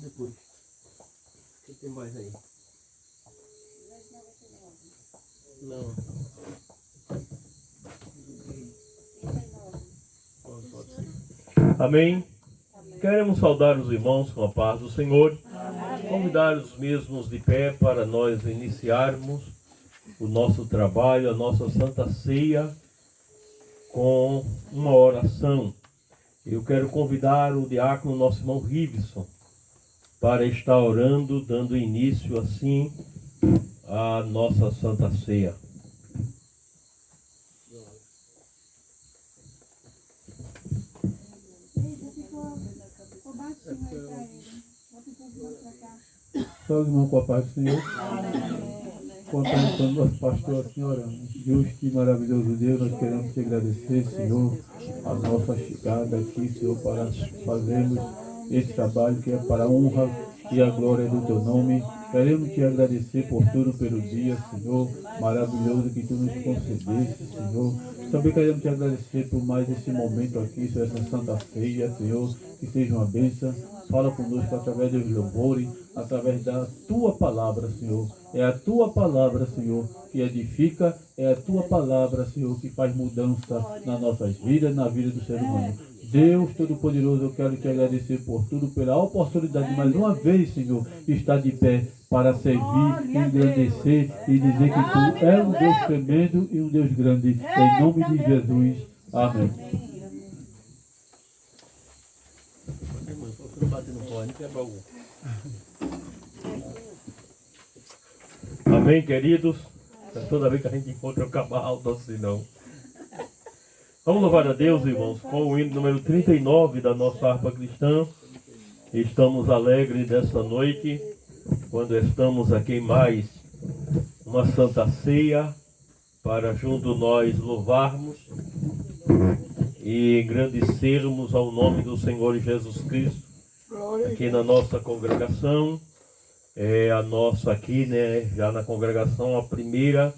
depois. O que tem mais aí? Não. Amém. Queremos saudar os irmãos com a paz do Senhor. Convidar os mesmos de pé para nós iniciarmos o nosso trabalho, a nossa Santa Ceia, com uma oração. Eu quero convidar o diácono, nosso irmão Rivson, para estar orando, dando início assim à nossa Santa Ceia. Salve, irmão, com a paz do Senhor. Contamos com o nosso pastor, assim, orando. Justo e maravilhoso Deus, nós queremos te agradecer, Senhor, a nossa chegada aqui, Senhor, para fazermos esse trabalho que é para a honra e a glória do teu nome. Queremos te agradecer por tudo pelo dia, Senhor, maravilhoso que tu nos concedeste, Senhor. Também queremos te agradecer por mais esse momento aqui, Senhor, essa Santa Ceia, Senhor, que seja uma bênção. Fala conosco através dos louvores, através da tua palavra, Senhor. É a tua palavra, Senhor, que edifica, é a tua palavra, Senhor, que faz mudança nas nossas vidas, na vida do ser humano. Deus Todo-Poderoso, eu quero te agradecer por tudo, pela oportunidade, mais uma vez, Senhor, estar de pé para servir, engrandecer e dizer que tu és um Deus tremendo e um Deus grande. Em nome de Jesus. Amém. Amém, queridos? Toda vez que a gente encontra o cavalo, assim não. Vamos louvar a Deus, irmãos, com o hino número 39 da nossa harpa cristã. Estamos alegres dessa noite, quando estamos aqui em mais uma Santa Ceia, para junto nós louvarmos e engrandecermos ao nome do Senhor Jesus Cristo. Aqui na nossa congregação, é a nossa aqui, né, já na congregação, a primeira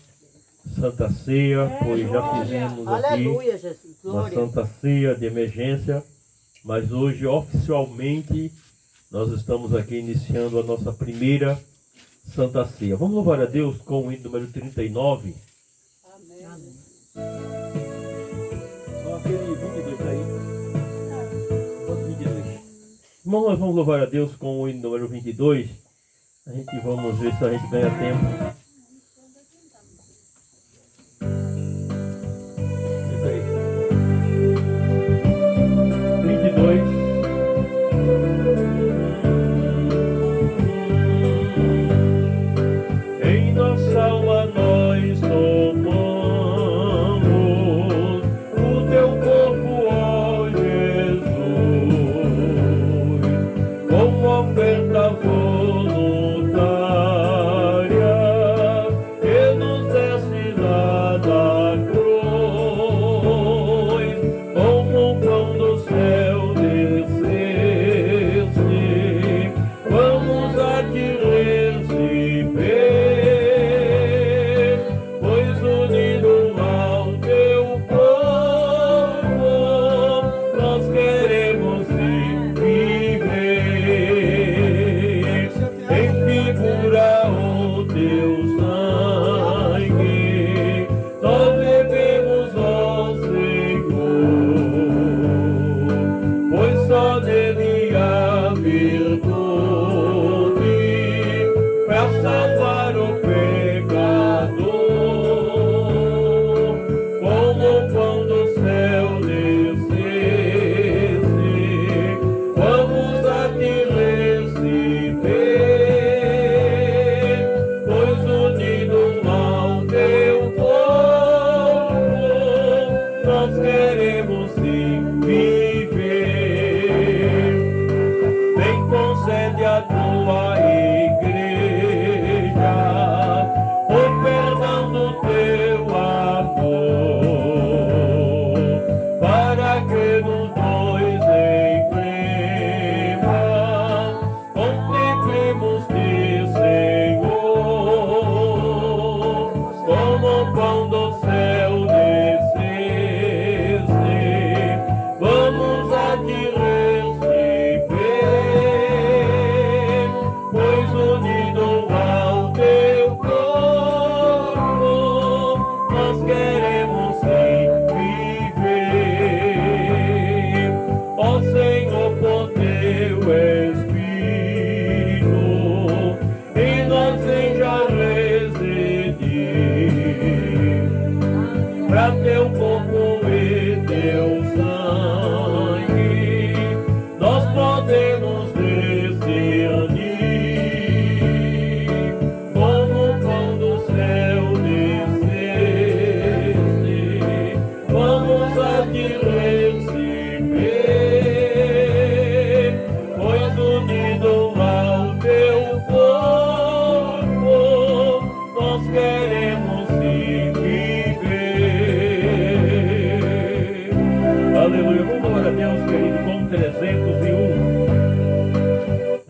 Santa Ceia, pois já fizemos aqui uma Santa Ceia de emergência, mas hoje oficialmente nós estamos aqui iniciando a nossa primeira Santa Ceia. Vamos louvar a Deus com o hino número 39. Amém. Só aquele 22 aí. Pode 22. Irmão, nós vamos louvar a Deus com o hino número 22. A gente vamos ver se a gente ganha tempo. Vamos a te receber.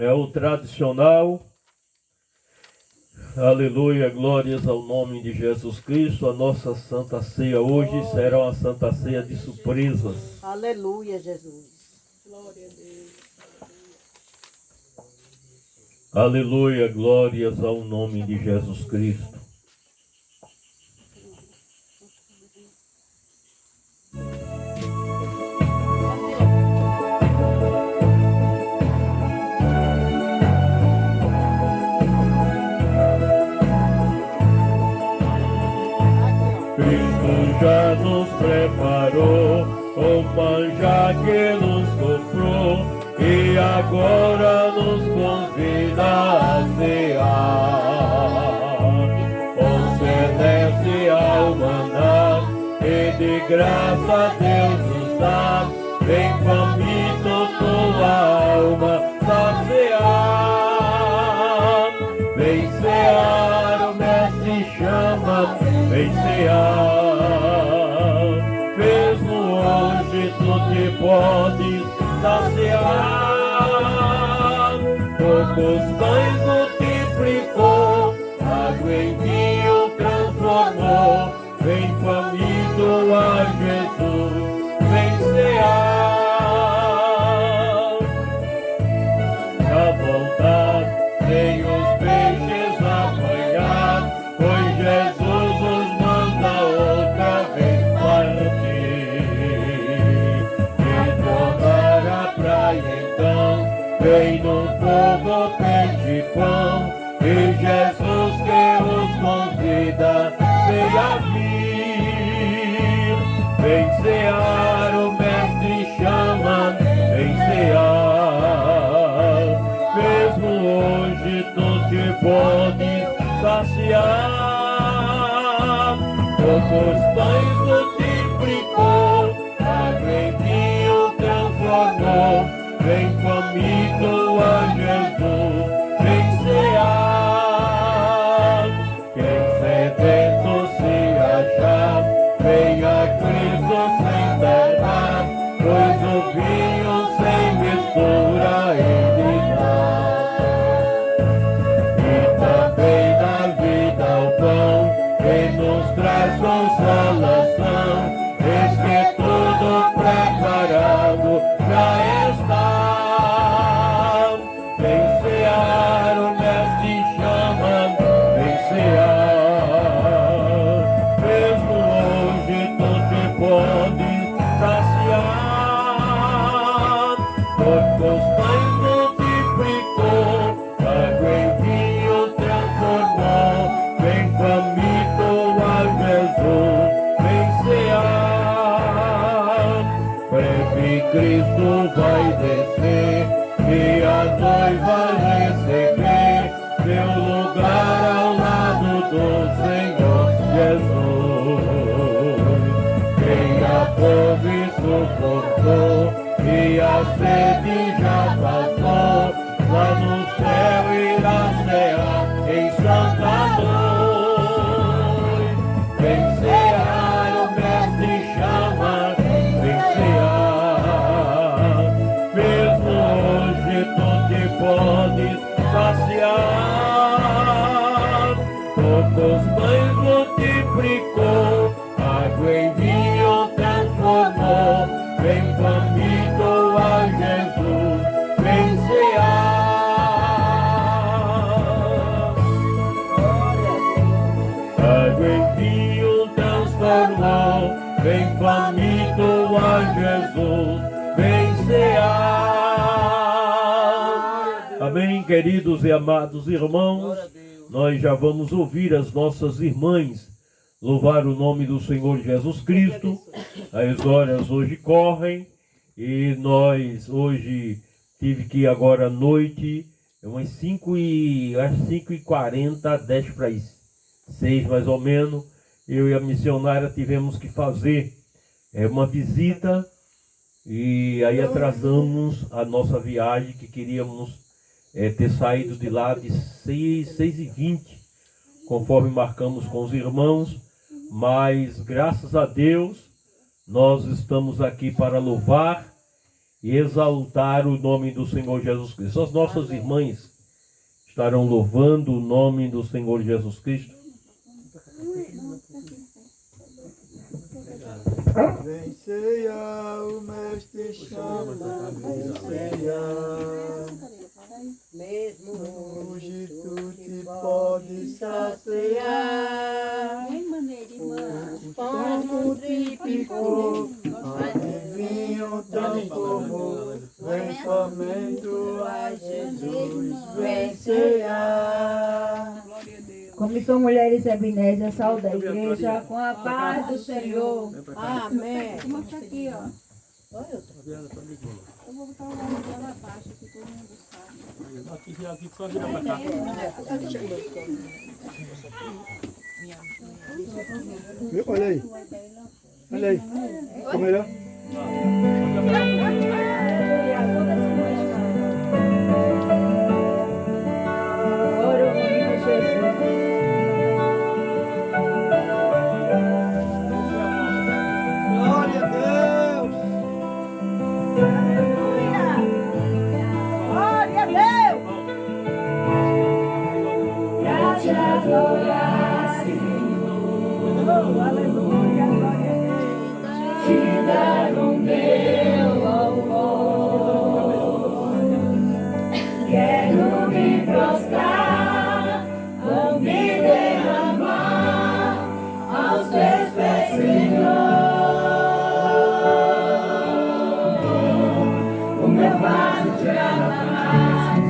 é o tradicional. Aleluia, glórias ao nome de Jesus Cristo. A nossa Santa Ceia hoje será uma Santa Ceia de surpresas. Aleluia, Jesus. Glória a Deus. Aleluia, glórias ao nome de Jesus Cristo. Cristo já nos preparou o manjar que nos comprou e agora nos convida a cear. Com celestial maná e de graça Deus nos dá, vem faminto tua alma saciar. Vem cear, o Mestre chama, vem cear. Mesmo hoje tu te podes saciar. Poucos pães multiplicou, água em vinho transformou. Vem faminto a Jesus, vem cear. À vontade, vem os peixes apanhar, pois Jesus os manda outra vez partir. E tornar a praia então, vem no fogo peixe e pão, e Jesus que os convida, venha vir. Vem cear, o Mestre chama, vem cear. Mesmo hoje tu te podes saciar. Poucos pães multiplicou, água em vinho transformou. Vem faminto a Jesus, vem cear. Quem sedento se achar, venha a Cristo sem tardar, pois o vinho sem mistura ele dá. E também da vida o pão, quem nos traz consolação, eis que tudo preparado já está. Vem cear, o Mestre chama, vem cear. Mesmo hoje tu te podes saciar. Poucos pães multiplicou, água em vinho transformou. Vem faminto a Jesus, vem cear. Breve Cristo vai descer e a noiva receber seu lugar ao lado do Senhor Jesus. Quem a fome suportou e a sede já passou, lá no céu irá cear em santa luz. Vem cear, o Mestre chama, vem cear. Mesmo hoje tu te podes saciar. Poucos pães multiplicou, água em vinho transformou. Vem faminto a Jesus, vem cear. Água em vinho transformou. Vem faminto a Jesus, vem cear. Amém, queridos e amados irmãos. Nós já vamos ouvir as nossas irmãs louvar o nome do Senhor Jesus Cristo. As horas hoje correm e nós hoje tive que ir agora à noite, umas 5h40, 10 para as 6 mais ou menos. Eu e a missionária tivemos que fazer uma visita e aí atrasamos a nossa viagem, que queríamos ter saído de lá de 6h20, conforme marcamos com os irmãos, mas graças a Deus nós estamos aqui para louvar e exaltar o nome do Senhor Jesus Cristo. As nossas irmãs estarão louvando o nome do Senhor Jesus Cristo. Vem ceia, o mestre chama, vem ceia. Mesmo Hoje tu te podes saciar. O pão multiplicou, a vinho transformou. Vem faminto a Jesus, vem cear. Comissão Mulheres Ebenezer, saúde da igreja, com a paz do Senhor. Amém. Mostra aqui, ó. Olha, Eu vou botar o nome dela abaixo, que todo mundo sabe. Aqui só vira pra cá. Olha aí, olha aí. Ficou melhor? Glória ao nome de Jesus. Glória a Deus! Glória a Deus! Graças, glória, Senhor. Aleluia, glória a Deus. Te dar meu louvor. Quero me prostrar, vou me derramar aos teus pés, Senhor. O meu vaso de alabasto,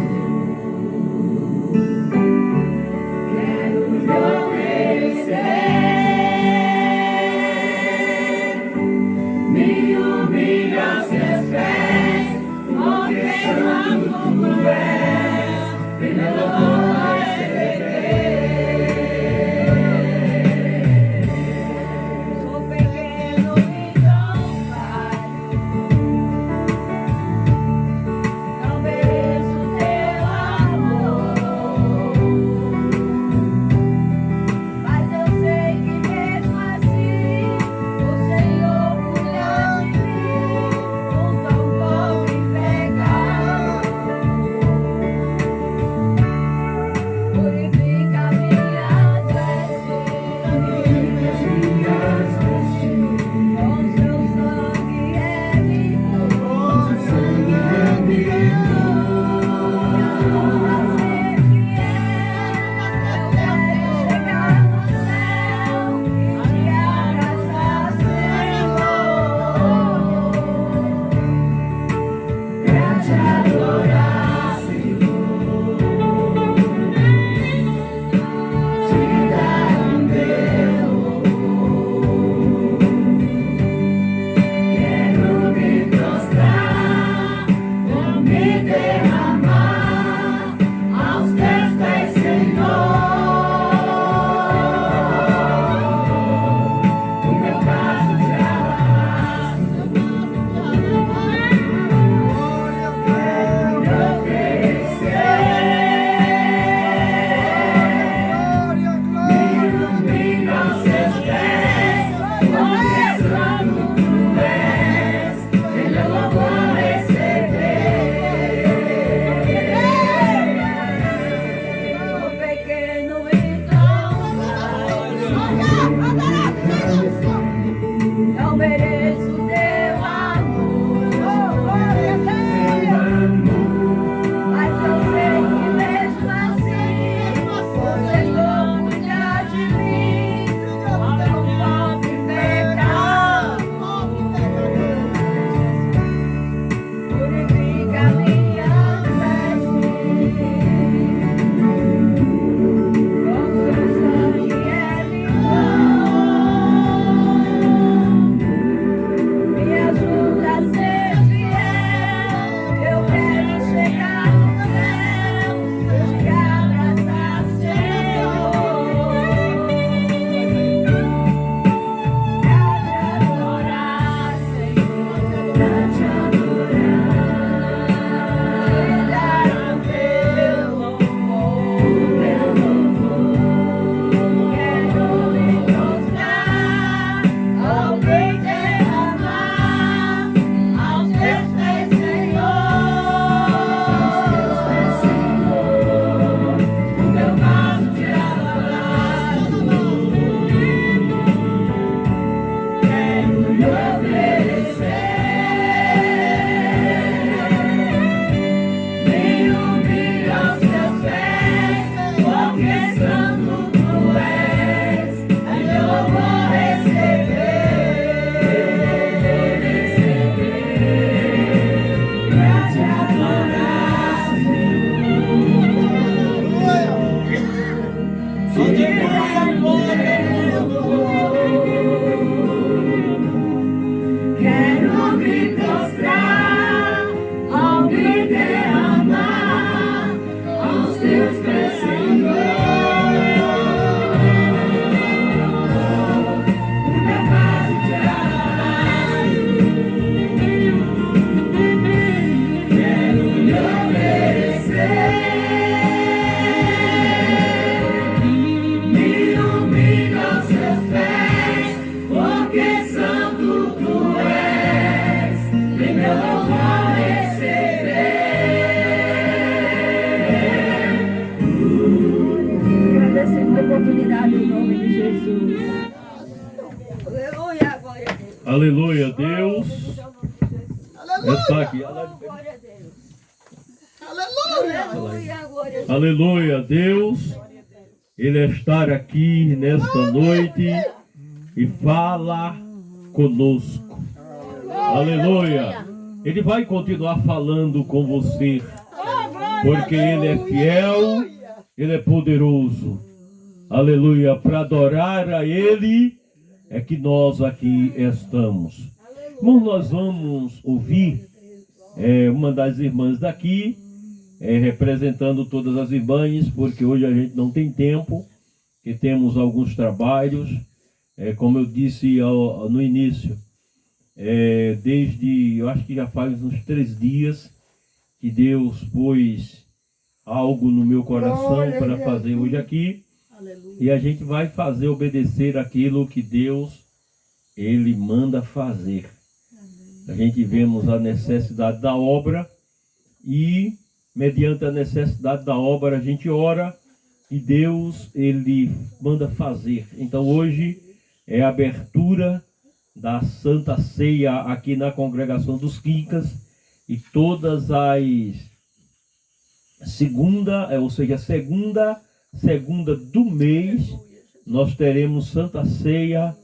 quero me oferecer, me humilho aos teus pés, confessando tu és. Aleluia, Deus. Está aqui. Aleluia, Deus. Ele está aqui nesta noite e fala conosco. Aleluia. Ele vai continuar falando com você, porque Ele é fiel, Ele é poderoso. Aleluia. Para adorar a Ele é que nós aqui estamos. Irmão, nós vamos ouvir uma das irmãs daqui, representando todas as irmãs, porque hoje a gente não tem tempo, que temos alguns trabalhos, como eu disse no início, desde, eu acho que já faz uns 3 dias, que Deus pôs algo no meu coração para fazer hoje aqui, e a gente vai fazer obedecer aquilo que Deus, Ele manda fazer. A gente vemos a necessidade da obra e, mediante a necessidade da obra, a gente ora e Deus, Ele manda fazer. Então hoje é a abertura da Santa Ceia aqui na Congregação dos Quincas, e todas as segunda do mês, nós teremos Santa Ceia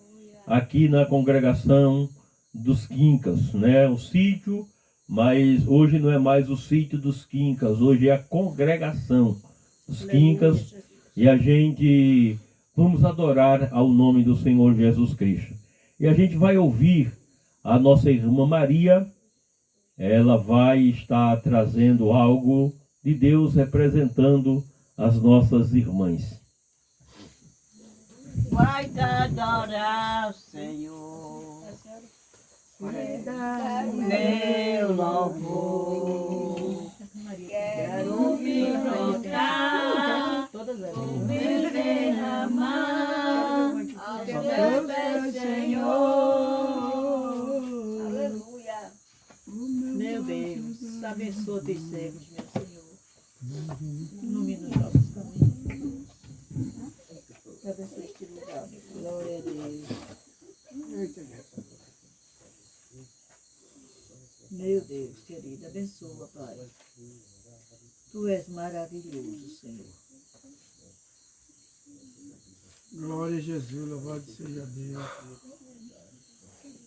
aqui na Congregação dos Quincas, né? O sítio, mas hoje não é mais o sítio dos Quincas, hoje é a Congregação dos Quincas, e a gente vamos adorar ao nome do Senhor Jesus Cristo. E a gente vai ouvir a nossa irmã Maria, ela vai estar trazendo algo de Deus, representando as nossas irmãs. Vai te adorar, Senhor, meu louvor, quero me prostrar, me derramar aos teus pés, Senhor. Aleluia. Meu Deus, abençoa teus servos, meu Senhor. Ilumina os nossos caminhos. Abençoa este lugar, meu Deus. Glória a Deus. Meu Deus, querido, abençoa, Pai. Tu és maravilhoso, Senhor. Glória a Jesus, louvado seja Deus.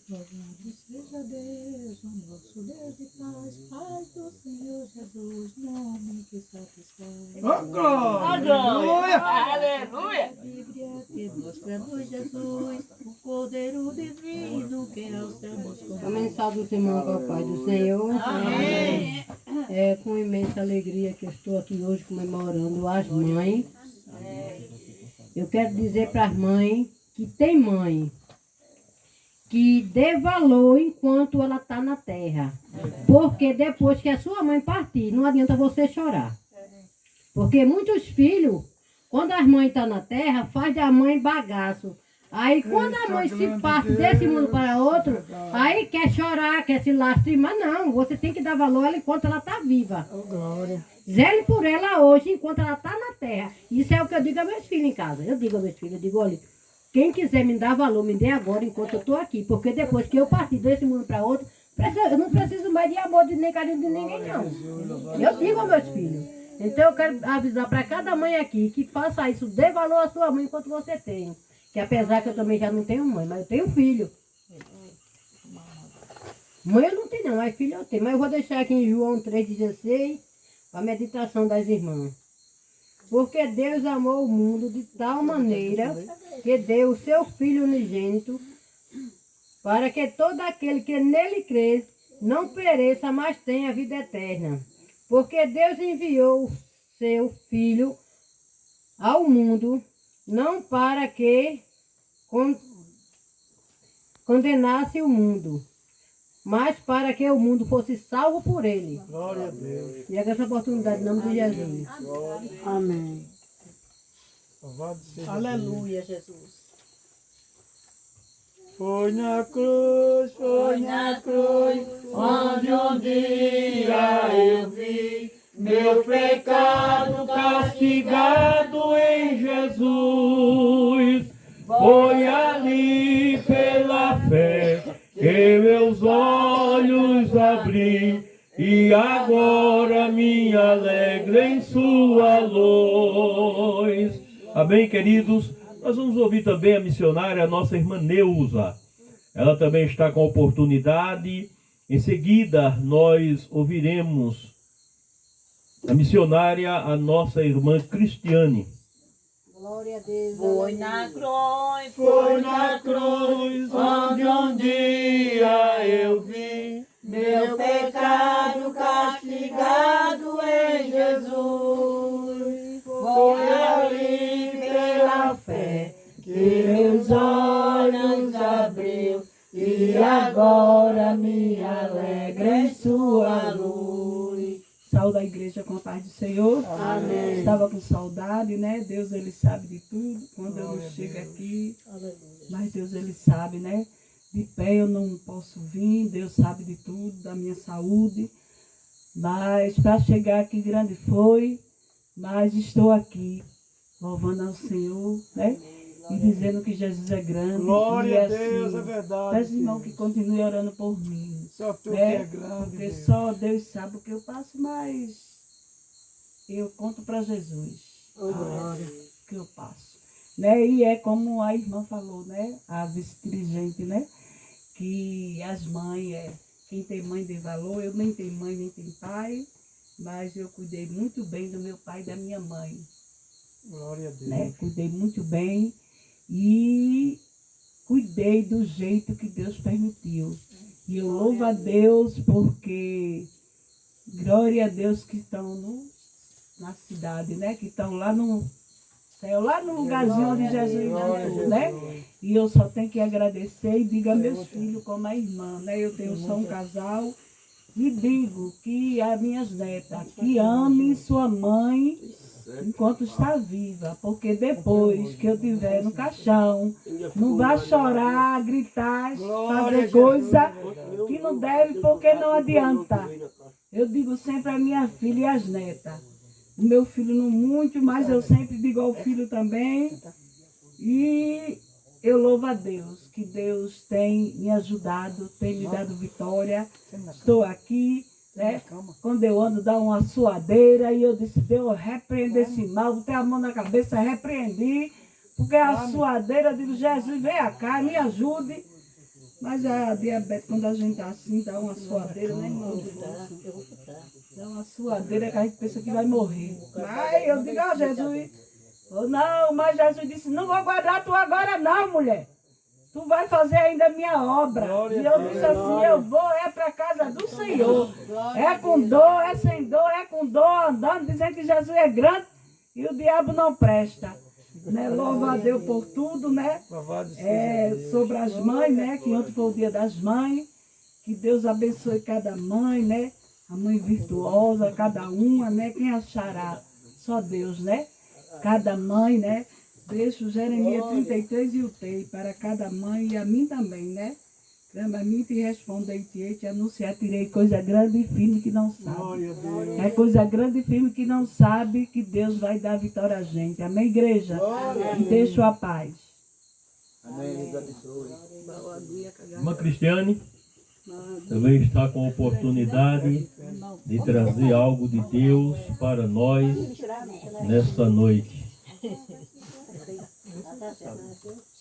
Louvado seja Deus, o nosso Deus de paz, Pai do Senhor Jesus, nome que satisfaz. Glória! Aleluia! Bíblia que mostra-nos Jesus, o Cordeiro divino que ao céu nos conduz. Amém. Salve os irmãos com a paz do Senhor. Amém. É com imensa alegria que eu estou aqui hoje comemorando as mães. Eu quero dizer para as mães que tem mãe que dê valor enquanto ela está na terra. Porque depois que a sua mãe partir, não adianta você chorar. Porque muitos filhos, quando as mães estão na terra, faz da mãe bagaço. Aí quando a mãe se parte desse mundo para outro, aí quer chorar, quer se lastimar. Não, você tem que dar valor a ela enquanto ela está viva. Zele por ela hoje, enquanto ela está na terra. Isso é o que eu digo a meus filhos em casa. Eu digo a meus filhos, eu digo, olha, quem quiser me dar valor, me dê agora enquanto eu estou aqui. Porque depois que eu partir desse mundo para outro, eu não preciso mais de amor, de nem carinho de ninguém, não. Eu digo aos meus filhos. Então eu quero avisar para cada mãe aqui que faça isso, dê valor à sua mãe enquanto você tem. Que apesar que eu também já não tenho mãe, mas eu tenho filho. Mãe eu não tenho não, mas filho eu tenho. Mas eu vou deixar aqui em João 3,16 a meditação das irmãs. Porque Deus amou o mundo de tal maneira que deu o seu Filho unigênito para que todo aquele que nele crê não pereça, mas tenha vida eterna. Porque Deus enviou o seu Filho ao mundo não para que condenasse o mundo, mas para que o mundo fosse salvo por ele. Glória a Deus. E essa oportunidade em nome de Jesus. Amém. Louvado seja Aleluia, Jesus. Foi na cruz, onde um dia eu vi meu pecado Castigado em Jesus, foi ali pela fé e agora me alegra em sua luz. Amém, queridos? Nós vamos ouvir também a missionária, a nossa irmã Neuza. Ela também está com a oportunidade. Em seguida, nós ouviremos a missionária, a nossa irmã Cristiane. Glória a Deus. Foi na cruz onde um dia eu vi meu pecado castigado em Jesus. Foi ali pela fé que meus olhos abriu e agora me alegra em sua luz. Saúde a igreja com a paz do Senhor. Amém. Estava com saudade, né? Deus, Ele sabe de tudo. Quando eu não chego aqui, mas Deus, Ele sabe, né? De pé eu não posso vir, Deus sabe de tudo, da minha saúde. Mas para chegar aqui grande foi, mas estou aqui, louvando ao Senhor, né? E dizendo que Jesus é grande. Glória e a Deus, é verdade. Peço, irmão, que continue orando por mim. Só tu que Né? é grande. Porque Deus. só Deus sabe o que eu passo, mas eu conto para Jesus o que eu passo. Né? E é como a irmã falou, né? A vice-dirigente, né? Que as mães, quem tem mãe de valor, eu nem tenho mãe, nem tenho pai, mas eu cuidei muito bem do meu pai e da minha mãe. Glória a Deus. Né? Cuidei muito bem e cuidei do jeito que Deus permitiu. E eu louvo a Deus porque, glória a Deus que estão na cidade, né? Que estão lá no céu, lá no lugarzinho onde Jesus entrou, né? E eu só tenho que agradecer e digo a meus filhos como a irmã, né? Eu tenho só um casal e digo que as minhas netas, que amem sua mãe enquanto está viva, porque depois que eu estiver no caixão, não vai chorar, gritar, fazer coisa que não deve, porque não adianta. Eu digo sempre a minha filha e as netas. O meu filho não muito, mas eu sempre digo ao filho também. E eu louvo a Deus, que Deus tem me ajudado, tem me dado vitória. Estou aqui. Né? Quando eu ando, dá uma suadeira e eu disse, Deus, repreende esse mal, botei a mão na cabeça, repreendi, porque a suadeira, eu digo, Jesus, venha cá, me ajude. Mas a diabetes, quando a gente tá assim, dá uma suadeira, né, irmão? Dá uma suadeira que a gente pensa que vai morrer. Mas eu digo, ah, Jesus, não, mas Jesus disse, não vou guardar tu agora não, mulher. Tu vai fazer ainda a minha obra. Glória E a eu Deus. disse assim, eu vou para a casa do Senhor. É com dor, é sem dor, é com dor, andando, dizendo que Jesus é grande e o diabo não presta. Né? Louva a Deus por tudo, né? Louvado seja Deus. Sobre as mães, né? Que ontem foi o dia das mães. Que Deus abençoe cada mãe, né? A mãe virtuosa, cada uma, né? Quem achará? Só Deus, né? Cada mãe, né? Deixo Jeremias 33 e o tei para cada mãe e a mim também, né? Clama a mim te respondei-te, te anunciar-te coisa grande e firme que não sabe. Glória a Deus. É coisa grande e firme que não sabe que Deus vai dar vitória a gente. Amém, igreja? E deixo a paz. Irmã Cristiane também está com a oportunidade de trazer algo de Deus para nós nesta noite.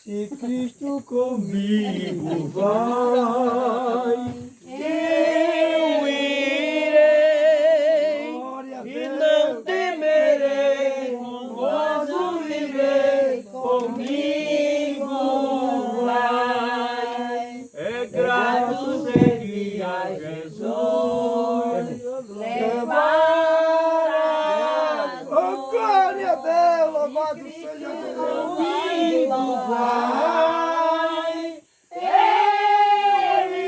Se Cristo comigo vai, Eu irei glória a e Deus. não temerei, com gozo virei, comigo vai. É grato seguir a Jesus, levar Oh, glória a Deus, louvado seja Deus. comigo vai. Ele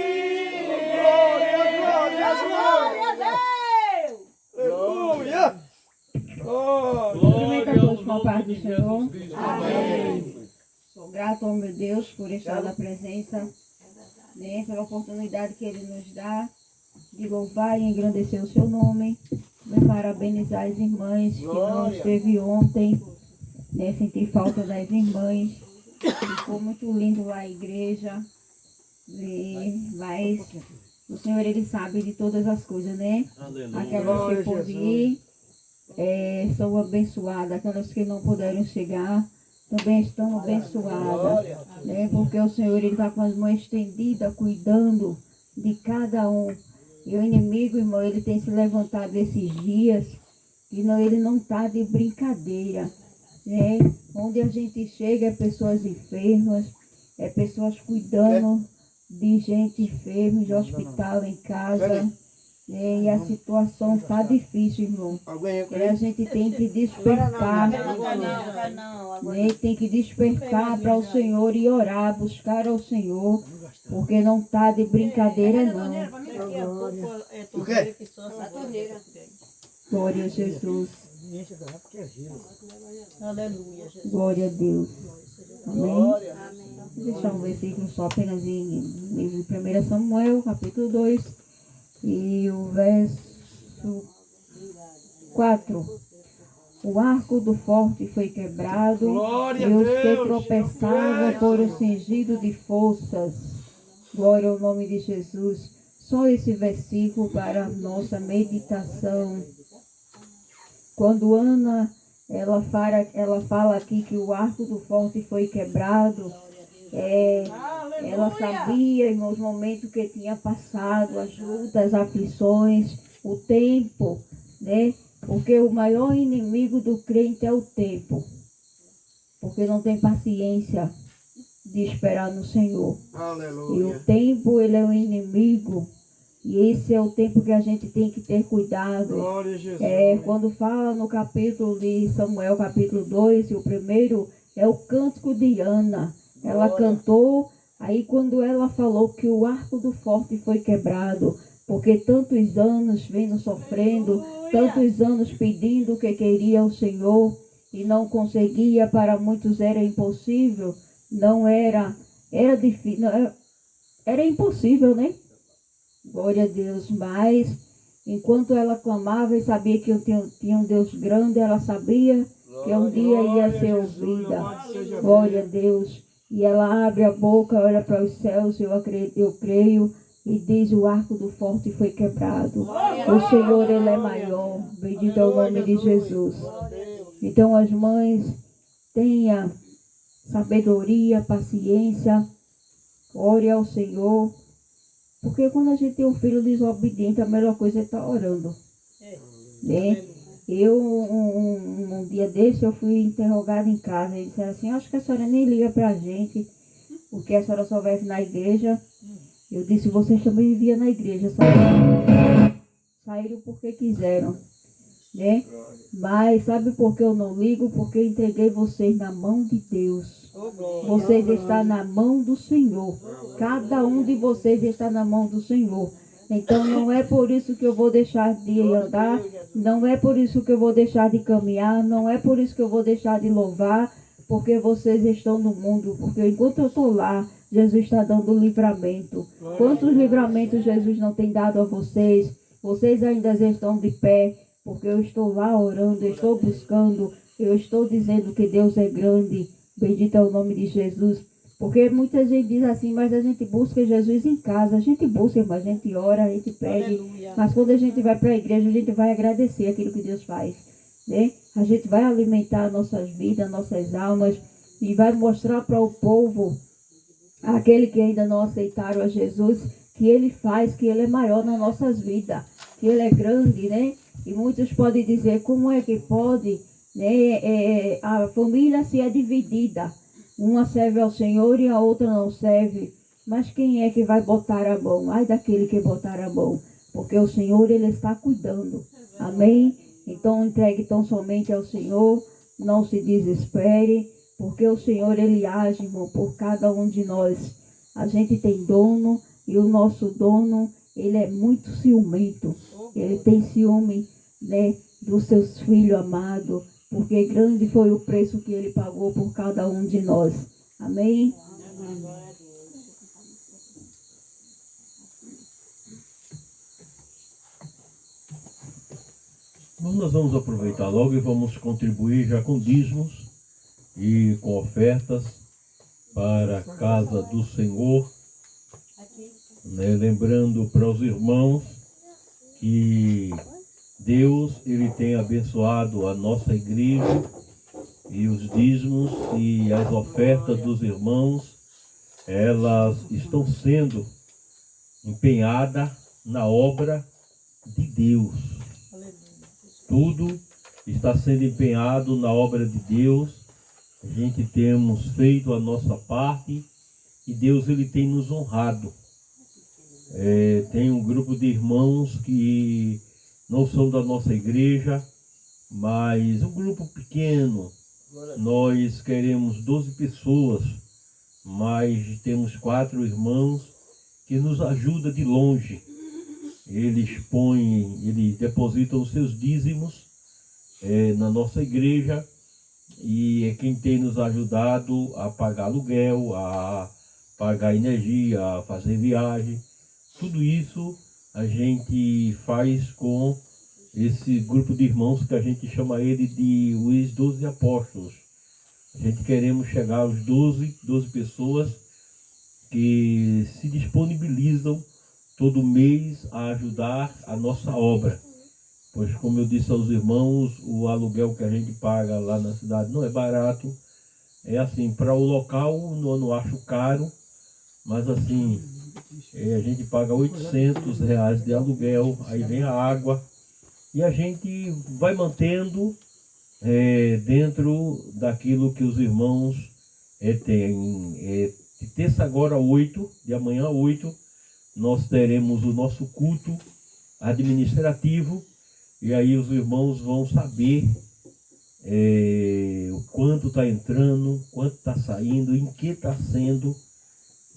Glória a Deus. Aleluia. Oh, Cumprimento a todos com a paz do de Senhor. Jesus Cristo. Sou grato ao meu Deus por estar na presença, né, pela oportunidade que Ele nos dá de louvar e engrandecer o seu nome, né, parabenizar as irmãs que não esteve ontem, né, senti falta das irmãs, ficou muito lindo lá a igreja, mas O Senhor, Ele sabe de todas as coisas, né? Aquelas que podem ir são abençoadas. Aquelas que não puderam chegar também estão abençoadas. Né? Porque o Senhor, Ele está com as mãos estendidas, cuidando de cada um. E o inimigo, irmão, ele tem se levantado esses dias, e não, ele não está de brincadeira. Né? Onde a gente chega é pessoas enfermas, é pessoas cuidando de gente enferma, de hospital, em casa. Né? E a situação está difícil, irmão. E a gente tem que despertar. Né? Tem que despertar para o Senhor e orar, buscar ao Senhor. Porque não está de brincadeira, não. Glória a Jesus. Aleluia, Jesus. Glória a Deus. Amém? Vou deixar um versículo só apenas em livro de 1 Samuel, capítulo 2, e o verso 4. O arco do forte foi quebrado, e os que tropeçavam foram cingidos de forças. Glória ao nome de Jesus. Só esse versículo para a nossa meditação. Quando Ana, ela fala aqui que o arco do forte foi quebrado, ela sabia, em os momentos que tinha passado, as lutas, as aflições, o tempo, né? Porque o maior inimigo do crente é o tempo. Porque não tem paciência de esperar no Senhor. Aleluia. E o tempo, ele é um inimigo. E esse é o tempo que a gente tem que ter cuidado. Glória a Jesus. Quando fala no capítulo de Samuel, capítulo 2, o primeiro é o cântico de Ana. Ela cantou, aí quando ela falou que o arco do forte foi quebrado, porque tantos anos vindo sofrendo, tantos anos pedindo o que queria o Senhor e não conseguia, para muitos era impossível, era difícil, era impossível, né? Glória a Deus, mas enquanto ela clamava e sabia que eu tinha um Deus grande, ela sabia que um dia ia ser ouvida. Glória a Deus. E ela abre a boca, olha para os céus, eu creio, e diz: o arco do forte foi quebrado. O Senhor, Ele é maior. Bendito é o nome de Jesus. Então as mães, tenha sabedoria, paciência, ore ao Senhor. Porque quando a gente tem um filho desobediente, a melhor coisa é estar orando. Né? Eu, um dia desse, eu fui interrogada em casa. Eles disseram assim: acho que a senhora nem liga para a gente, porque a senhora só vai na igreja. Eu disse: vocês também viviam na igreja, saíram porque quiseram. Né? Mas sabe por que eu não ligo? Porque eu entreguei vocês na mão de Deus. Vocês estão na mão do Senhor. Cada um de vocês está na mão do Senhor. Então não é por isso que eu vou deixar de andar, não é por isso que eu vou deixar de caminhar, não é por isso que eu vou deixar de louvar, porque vocês estão no mundo. Porque enquanto eu estou lá, Jesus está dando livramento. Quantos livramentos Jesus não tem dado a vocês? Vocês ainda estão de pé, porque eu estou lá orando, eu estou buscando, eu estou dizendo que Deus é grande. Bendito é o nome de Jesus. Porque muita gente diz assim: mas a gente busca Jesus em casa. A gente busca, mas a gente ora, a gente pede. Mas quando a gente vai para a igreja, a gente vai agradecer aquilo que Deus faz. Né? A gente vai alimentar nossas vidas, nossas almas, e vai mostrar para o povo, aquele que ainda não aceitaram a Jesus, que Ele faz, que Ele é maior nas nossas vidas, que Ele é grande, né? E muitos podem dizer: como é que pode, né, a família se é dividida? Uma serve ao Senhor e a outra não serve. Mas quem é que vai botar a mão? Ai daquele que botar a mão. Porque o Senhor, Ele está cuidando. Amém? Então entregue tão somente ao Senhor. Não se desespere. Porque o Senhor, Ele age, irmão, por cada um de nós. A gente tem dono. E o nosso dono, ele é muito ciumento. Ele tem ciúme, né, dos seus filhos amados. Porque grande foi o preço que Ele pagou por cada um de nós. Amém? Bom, nós vamos aproveitar logo e vamos contribuir já com dízimos e com ofertas para a casa do Senhor. né? Lembrando para os irmãos que Deus ele tem abençoado a nossa igreja e os dízimos e as ofertas dos irmãos, elas estão sendo empenhadas na obra de Deus. Tudo está sendo empenhado na obra de Deus. A gente temos feito a nossa parte e Deus ele tem nos honrado. Tem um grupo de irmãos que não são da nossa igreja, mas um grupo pequeno. Nós queremos 12 pessoas, mas temos 4 irmãos que nos ajudam de longe. Eles depositam os seus dízimos na nossa igreja e é quem tem nos ajudado a pagar aluguel, a pagar energia, a fazer viagem. Tudo isso a gente faz com esse grupo de irmãos que a gente chama ele de os 12 apóstolos. A gente queremos chegar aos 12 pessoas que se disponibilizam todo mês a ajudar a nossa obra. Pois, como eu disse aos irmãos, o aluguel que a gente paga lá na cidade não é barato. É assim, para o local eu não acho caro, mas assim, a gente paga R$800 de aluguel, aí vem a água, e a gente vai mantendo dentro daquilo que os irmãos têm. De terça agora 8, de amanhã 8, nós teremos o nosso culto administrativo, e aí os irmãos vão saber o quanto está entrando, quanto está saindo, em que está sendo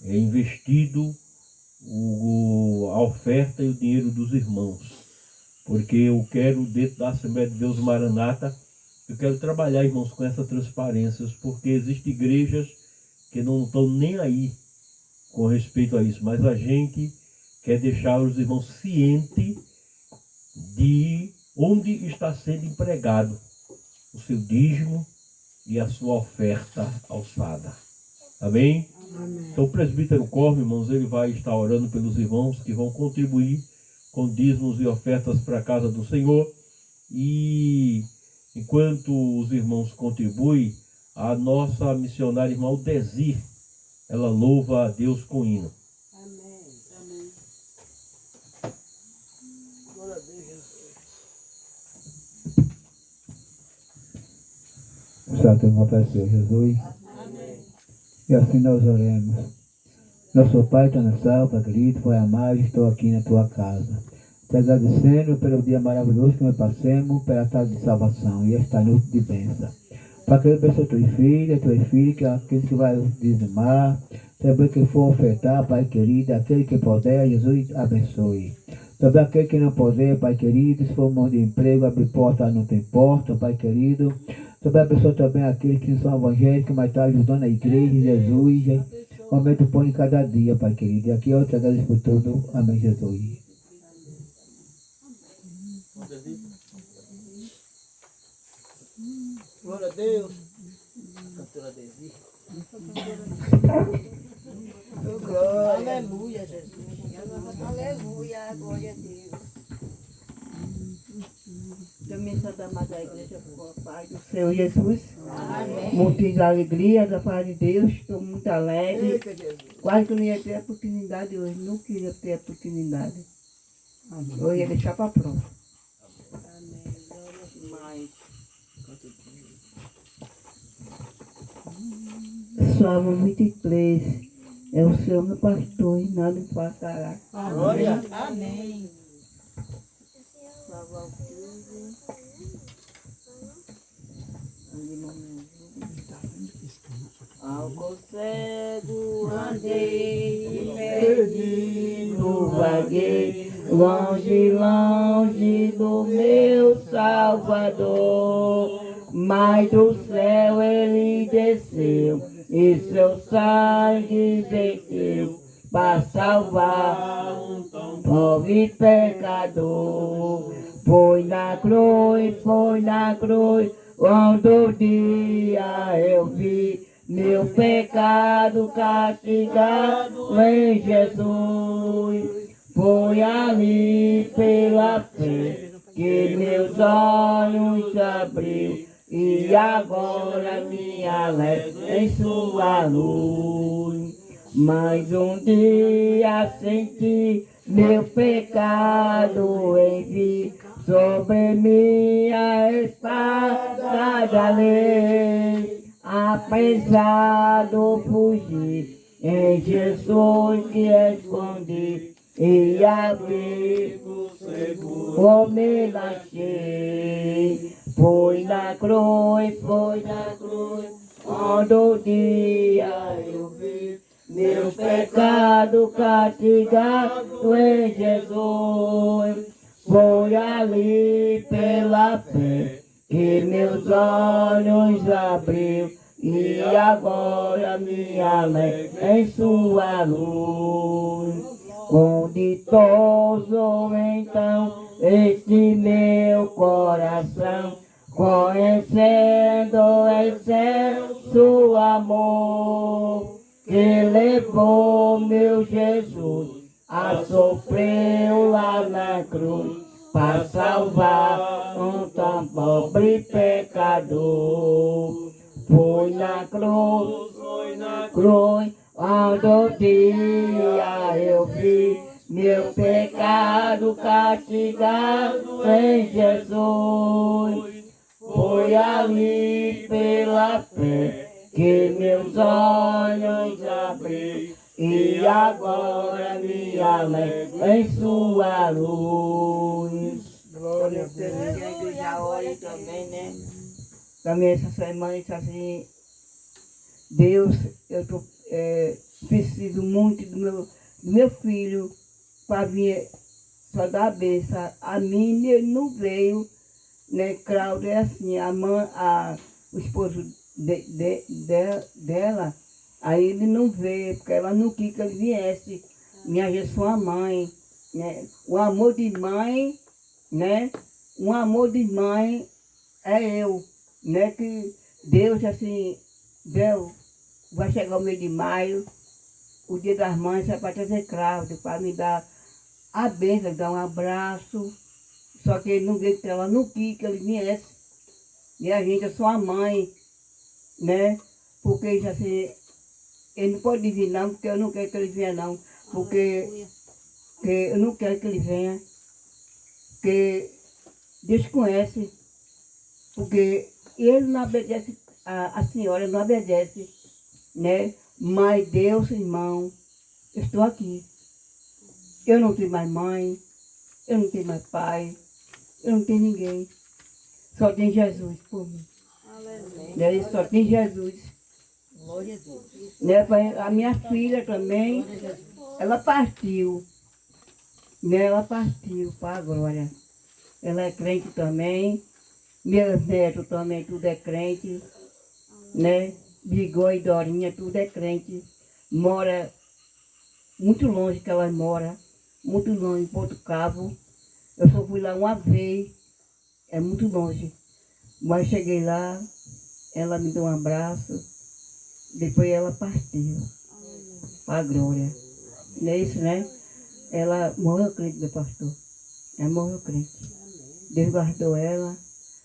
investido a oferta e o dinheiro dos irmãos. Porque eu quero, dentro da Assembleia de Deus Maranata, eu quero trabalhar, irmãos, com essas transparências, porque existem igrejas que não estão nem aí com respeito a isso, mas a gente quer deixar os irmãos cientes de onde está sendo empregado o seu dízimo e a sua oferta alçada. Amém? Amém. Então o presbítero Corme, irmãos, ele vai estar orando pelos irmãos que vão contribuir com dízimos e ofertas para a casa do Senhor. E enquanto os irmãos contribuem, a nossa missionária irmã Aldezir, ela louva a Deus com hino. Amém. Amém. Glória a Deus, Jesus. Santo irmão Pai Senhor Jesus. Amém. E assim nós oremos. Nosso Pai está no céu, Pai querido, Pai amado, estou aqui na tua casa. Te agradecendo pelo dia maravilhoso que nós passamos, pela tarde de salvação e esta noite de bênção. Para que eu abençoe tuas filhas, que aquele que vai dizimar, também que for ofertar, Pai querido, aquele que puder, Jesus abençoe. Também aquele que não puder, Pai querido, se for mão de emprego, abrir porta, não tem porta, Pai querido. Também abençoe também aqueles que não são evangélicos, mas estão ajudando a igreja, Jesus. Aumenta o pão em cada dia, Pai querido. E aqui eu te agradeço por tudo. Amém, Jesus. Glória a Deus. Cantora Desi. Aleluia, Jesus. Aleluia, glória a Deus. Também Santa Amada da Igreja, com a paz do Senhor Jesus. Amém. Muitos de alegria da paz de Deus. Estou muito alegre. Eita, Jesus. Quase que eu não ia ter a oportunidade hoje. Não queria ter a oportunidade. Eu ia deixar para a prova. Amém. Glória demais. Salmo 23. É o Senhor meu pastor e nada me faltará. Glória. Amém. Salva o filho. Ao cego andei, perdido vaguei, longe, longe do meu Salvador. Mas do céu ele desceu e seu sangue venceu para salvar um pobre pecador. Foi na cruz, quando o dia eu vi meu pecado castigado em Jesus. Foi ali pela fé que meus olhos abriu e agora me alegro em sua luz. Mais um dia senti meu pecado envie sobre minha espada da lei. Apesar do fugir, em Jesus que escondi e abrigo seguro me achei. Foi na cruz, onde o dia eu vi meu pecado castigado em Jesus. Foi ali pela fé que meus olhos abriu e agora me alegro em sua luz. Com ditoso então este meu coração, conhecendo excelso amor, que levou meu Jesus a sofrer lá na cruz, para salvar um tão pobre pecador. Foi na cruz, onde o dia eu vi meu pecado castigado em Jesus. Foi ali pela fé que meus olhos abri e agora me alegro em sua luz. Glória a Deus. Que a igreja ore também, né? Também essa semana está assim, Deus, eu preciso muito do meu filho para vir só dar a benção. A mim ele não veio, né? Cláudia é assim, o esposo dela, aí ele não veio, porque ela não quis que ele viesse. Minha gente, sua mãe, né? O amor de mãe, né? Um amor de mãe é eu, né? Que Deus, assim, Deus, vai chegar o mês de maio, o dia das mães, é para trazer Cláudia, para me dar a bênção, dar um abraço. Só que ele não veio, porque ela não quis que ele viesse. E a gente é sua mãe, né? Porque assim, ele não pode vir não, porque eu não quero que ele venha não. Porque eu não quero que ele venha. Porque Deus conhece. Porque ele não obedece, a senhora não obedece, né? Mas Deus, irmão, eu estou aqui. Eu não tenho mais mãe, eu não tenho mais pai, eu não tenho ninguém. Só tem Jesus por mim. Né? Só tem Jesus. Glória a Deus. Né? A minha filha também, ela partiu. Né? Ela partiu para a glória. Ela é crente também. Meus netos também, tudo é crente. Né? Bigô e Dorinha, tudo é crente. Mora muito longe que ela mora. Muito longe, em Porto Cabo. Eu só fui lá uma vez. É muito longe. Mas cheguei lá, ela me deu um abraço. Depois ela partiu. Para a glória. Não é isso, né? Ela morreu crente, meu pastor. Ela morreu crente. Deus guardou ela.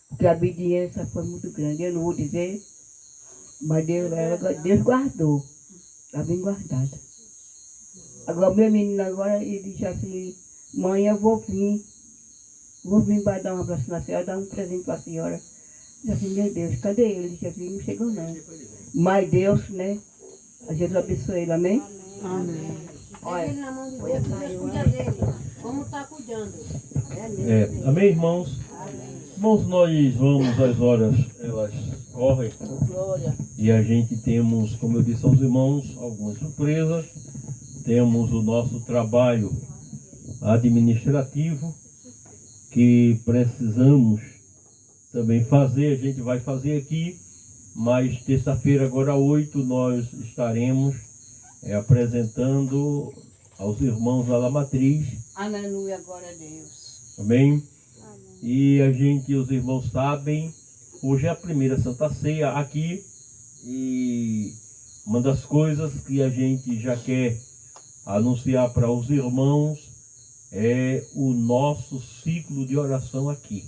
Porque a obediência foi muito grande. Eu não vou dizer, mas Deus guardou. Está bem guardada. Agora o meu menino agora, ele disse assim, mãe, eu vou vir para dar um abraço na senhora, dar um presente para a senhora. Disse assim, meu Deus, cadê ele? Ele disse assim, não chegou não. Mas Deus, né? A Jesus abençoe ele, amém? Amém. Olha, Ele na mão de Deus, Deus cuida dele. Como está cuidando? Amém, irmãos? Irmãos, nós vamos, as horas, elas correm. Glória. E a gente temos, como eu disse aos irmãos, algumas surpresas. Temos o nosso trabalho administrativo, que precisamos também fazer. A gente vai fazer aqui, mas terça-feira, agora 8, nós estaremos apresentando aos irmãos lá da matriz. Aleluia, glória a Deus. Amém? E a gente, os irmãos sabem, hoje é a primeira Santa Ceia aqui E uma das coisas que a gente já quer anunciar para os irmãos é o nosso ciclo de oração aqui.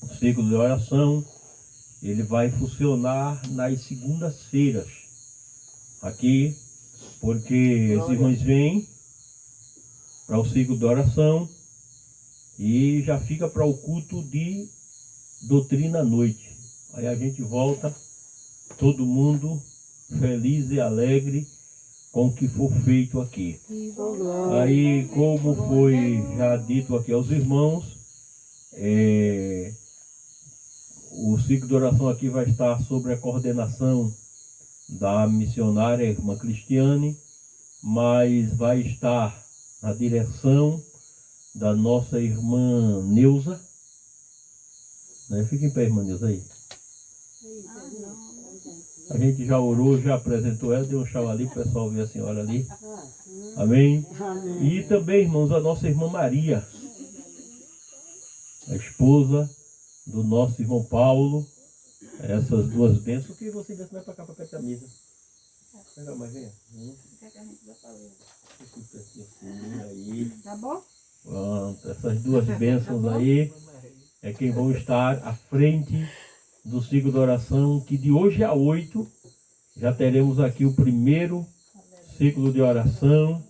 O ciclo de oração, ele vai funcionar nas segundas-feiras aqui, porque os irmãos vêm para o ciclo de oração e já fica para o culto de doutrina à noite. Aí a gente volta, todo mundo feliz e alegre com o que for feito aqui. Aí, como foi já dito aqui aos irmãos, o ciclo de oração aqui vai estar sob a coordenação da missionária irmã Cristiane, mas vai estar na direção da nossa irmã Neuza. Fica em pé, irmã Neuza, aí. A gente já orou, já apresentou ela, deu um chau ali, o pessoal vê a senhora ali. Amém? E também, irmãos, a nossa irmã Maria, a esposa do nosso irmão Paulo. Essas duas bênçãos que você vai para cá, para perto da mesa. Pega mais, venha. Aí. Tá bom? Pronto, essas duas bênçãos aí é quem vão estar à frente do ciclo de oração, que de hoje a 8 já teremos aqui o primeiro ciclo de oração.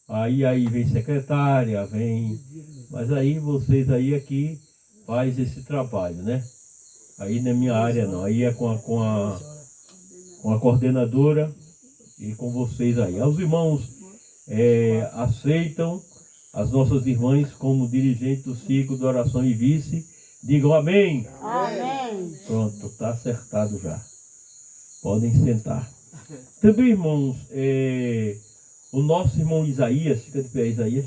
Aí vem secretária, vem... Mas aí vocês aí aqui faz esse trabalho, né? Aí na minha área não, aí é com a coordenadora e com vocês aí. Os irmãos aceitam as nossas irmãs como dirigente do ciclo de oração e vice. Digam amém. Amém. Pronto, está acertado já. Podem sentar. Também, irmãos, o nosso irmão Isaías, fica de pé, Isaías.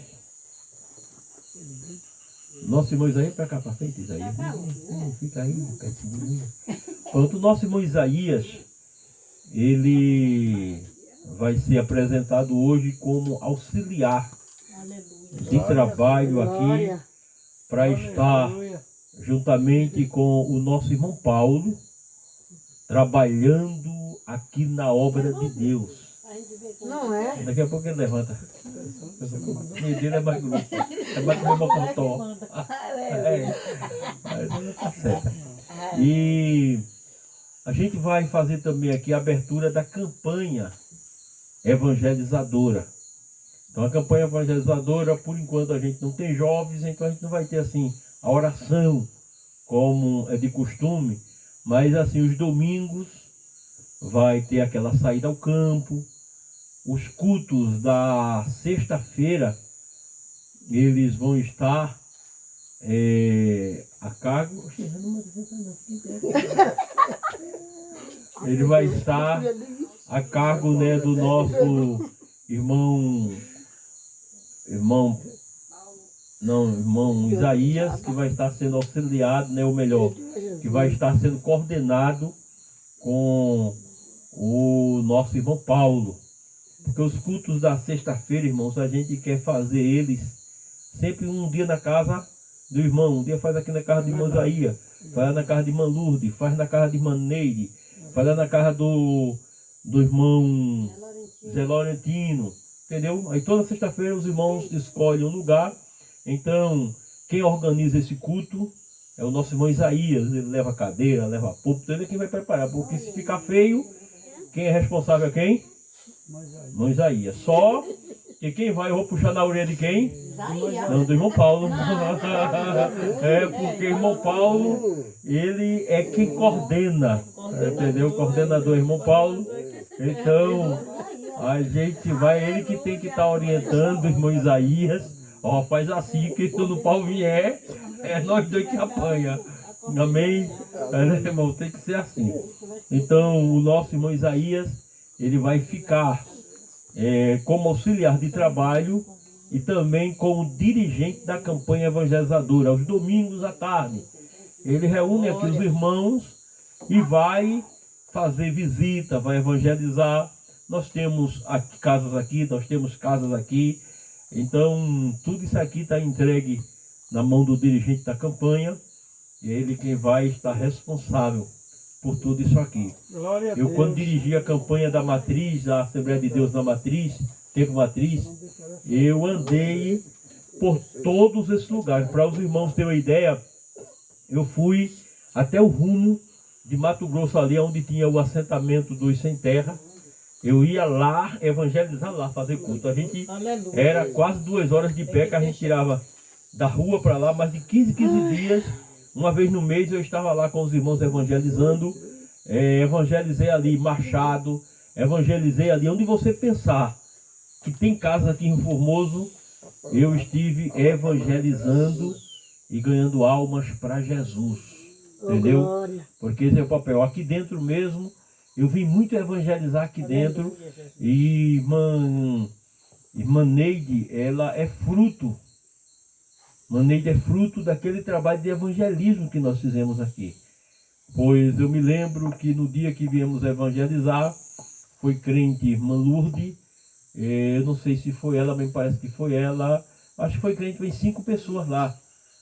Nosso irmão Isaías, para cá, para frente, Isaías. Fica aí, pertinho. Pronto, o nosso irmão Isaías, ele vai ser apresentado hoje como auxiliar de trabalho aqui, para estar juntamente com o nosso irmão Paulo, trabalhando aqui na obra de Deus. Não é? Daqui a pouco ele levanta. O dele é mais grosso. É mais que o mocotó. Tá certo. E a gente vai fazer também aqui a abertura da campanha evangelizadora. Então a campanha evangelizadora, por enquanto a gente não tem jovens, então a gente não vai ter assim a oração como é de costume, mas assim os domingos vai ter aquela saída ao campo. Os cultos da sexta-feira, eles vão estar a cargo. Ele vai estar a cargo, né, do nosso irmão Isaías, que vai estar sendo auxiliado, né, ou melhor, que vai estar sendo coordenado com o nosso irmão Paulo. Porque os cultos da sexta-feira, irmãos, a gente quer fazer eles sempre um dia na casa do irmão. Um dia faz aqui na casa de irmã Isaías, faz na casa de irmã Lourdes, faz na casa de irmã Neide, faz lá na casa do irmão Zé Laurentino, entendeu? Aí toda sexta-feira os irmãos escolhem um lugar. Então, quem organiza esse culto é o nosso irmão Isaías. Ele leva a cadeira, leva a púlpito, ele é quem vai preparar. Porque se ficar feio, quem é responsável é quem? Irmão Isaías. Só que quem vai, eu vou puxar na orelha de quem? Não, do irmão Paulo. Porque o irmão Paulo, ele é quem coordena, entendeu? O coordenador é o irmão Paulo. Então, a gente vai, ele que tem que estar orientando o irmão Isaías. Ó, faz assim, que quando o pau vier, é nós dois que apanha. Amém? Irmão, tem que ser assim. Então, o nosso irmão Isaías, ele vai ficar como auxiliar de trabalho e também como dirigente da campanha evangelizadora. Aos domingos à tarde, ele reúne aqui os irmãos e vai fazer visita, vai evangelizar. Nós temos casas aqui, nós temos casas aqui. Então, tudo isso aqui está entregue na mão do dirigente da campanha. E é ele quem vai estar responsável por tudo isso aqui. Glória a Eu, Deus. quando dirigi a campanha da Matriz, da Assembleia de Deus na Matriz, Tempo Matriz, eu andei por todos esses lugares. Para os irmãos terem uma ideia, eu fui até o rumo de Mato Grosso, ali onde tinha o assentamento dos sem terra. Eu ia lá, evangelizar lá, fazer culto. A gente era quase 2 horas de pé que a gente tirava da rua para lá, mais de 15 dias. Uma vez no mês eu estava lá com os irmãos evangelizando. Evangelizei ali Machado, evangelizei ali onde você pensar que tem casa aqui em Formoso. Eu estive evangelizando e ganhando almas para Jesus. Entendeu? Porque esse é o papel. Aqui dentro mesmo, eu vim muito evangelizar aqui dentro. E irmã Neide, ela é fruto. Irmã Neide é fruto daquele trabalho de evangelismo que nós fizemos aqui. Pois eu me lembro que no dia que viemos evangelizar, foi crente irmã Lourdes. Eu não sei se foi ela, mas parece que foi ela. Acho que foi crente, foi 5 pessoas lá.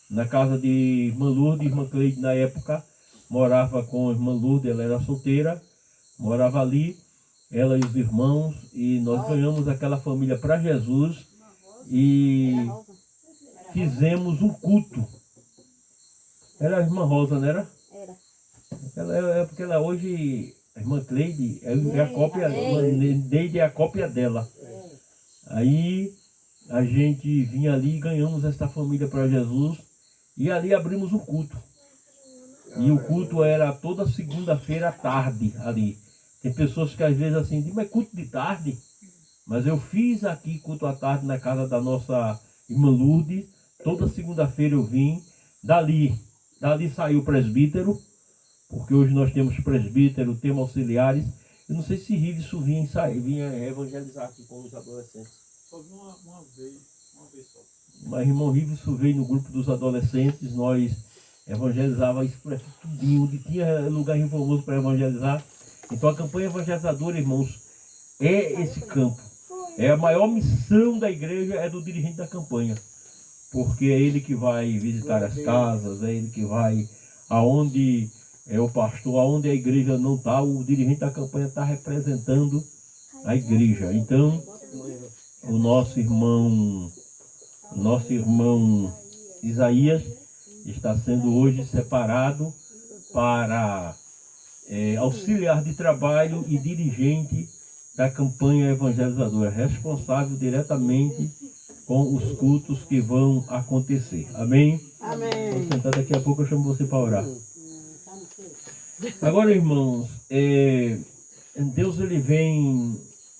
Na casa de irmã Lourdes, irmã Cleide na época morava com a irmã Lourdes, ela era solteira, morava ali, ela e os irmãos, e nós ganhamos aquela família para Jesus e fizemos um culto. Era a irmã Rosa, não era? Era. Porque ela hoje, a irmã Cleide, é a cópia, a irmã Neide é a cópia dela. Aí a gente vinha ali e ganhamos esta família para Jesus. E ali abrimos um culto. E o culto era toda segunda-feira à tarde ali. Tem pessoas que às vezes assim dizem, mas culto de tarde? Mas eu fiz aqui culto à tarde na casa da nossa irmã Lourdes. Toda segunda-feira eu vim. Dali saiu o presbítero, porque hoje nós temos presbítero, temos auxiliares. Eu não sei se Riveson vinha evangelizar aqui com os adolescentes. Só vi uma vez só. Mas irmão Riveson veio no grupo dos adolescentes, nós evangelizava isso por aqui tudinho, onde tinha lugar em Formoso para evangelizar. Então a campanha evangelizadora, irmãos, é esse campo. A maior missão da igreja é do dirigente da campanha. Porque é ele que vai visitar as casas, é ele que vai aonde é o pastor, aonde a igreja não está, o dirigente da campanha está representando a igreja. Então, o nosso irmão Isaías está sendo hoje separado para auxiliar de trabalho e dirigente da campanha evangelizadora, responsável diretamente com os cultos que vão acontecer. Amém? Amém. Vou sentar, daqui a pouco eu chamo você para orar. Agora, irmãos, Deus ele vem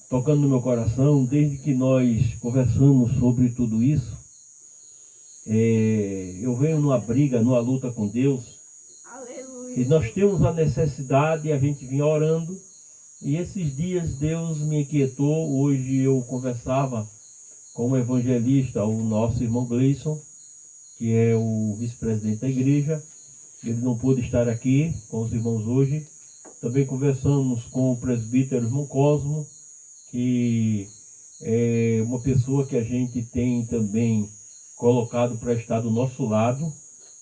tocando no meu coração desde que nós conversamos sobre tudo isso. Eu venho numa briga, numa luta com Deus. E nós temos a necessidade, a gente vinha orando. E esses dias Deus me inquietou. Hoje eu conversava com o evangelista, o nosso irmão Gleison, que é o vice-presidente da igreja. Ele não pôde estar aqui com os irmãos hoje. Também conversamos com o presbítero irmão Cosmo, que é uma pessoa que a gente tem também colocado para estar do nosso lado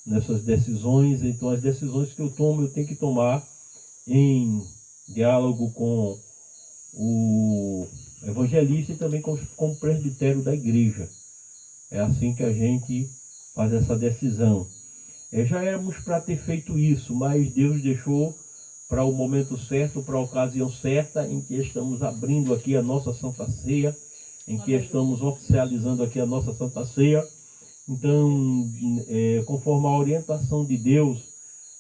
nessas decisões. Então as decisões que eu tomo, eu tenho que tomar em diálogo com o evangelista e também com o presbitério da igreja. É assim que a gente faz essa decisão. Já éramos para ter feito isso, mas Deus deixou para o momento certo, para a ocasião certa, em que estamos abrindo aqui a nossa Santa Ceia, em que estamos oficializando aqui a nossa Santa Ceia. Então, conforme a orientação de Deus,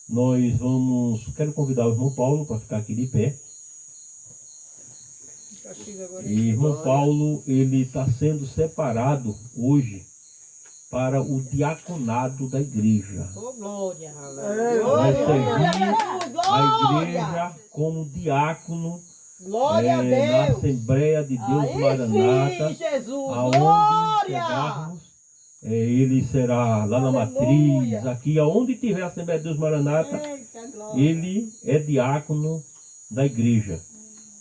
nós vamos... Quero convidar o irmão Paulo para ficar aqui de pé. E irmão Paulo, ele está sendo separado hoje para o diaconado da igreja. Oh, glória! Vai servir a igreja como diácono na Assembleia de Deus Maranata, aonde chegarmos. Ele será lá na Matriz, aqui, aonde tiver a Assembleia de Deus Maranata, ele é diácono da igreja.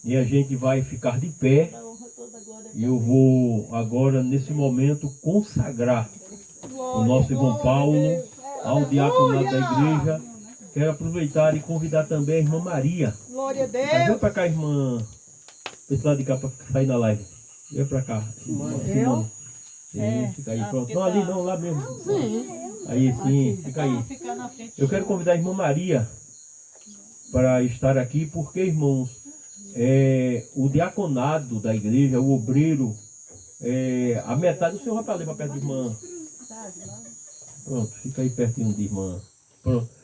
E a gente vai ficar de pé. E eu vou agora, nesse momento, consagrar o nosso irmão Paulo ao diaconado da igreja. Quero aproveitar e convidar também a irmã Maria. Glória a Vem Deus. pra cá, irmã. Esse lado de cá pra sair na live. Vem pra cá. Eu? Sim, fica aí, pronto. porque Não, ali tá- não, lá mesmo. Aí sim, fica aí. Ficar na frente. Eu quero convidar a irmã Maria para estar aqui, porque, irmãos, o diaconado da igreja, o obreiro, a metade do senhor vai para ali, para perto de irmã. Pronto, fica aí pertinho de irmã. Pronto.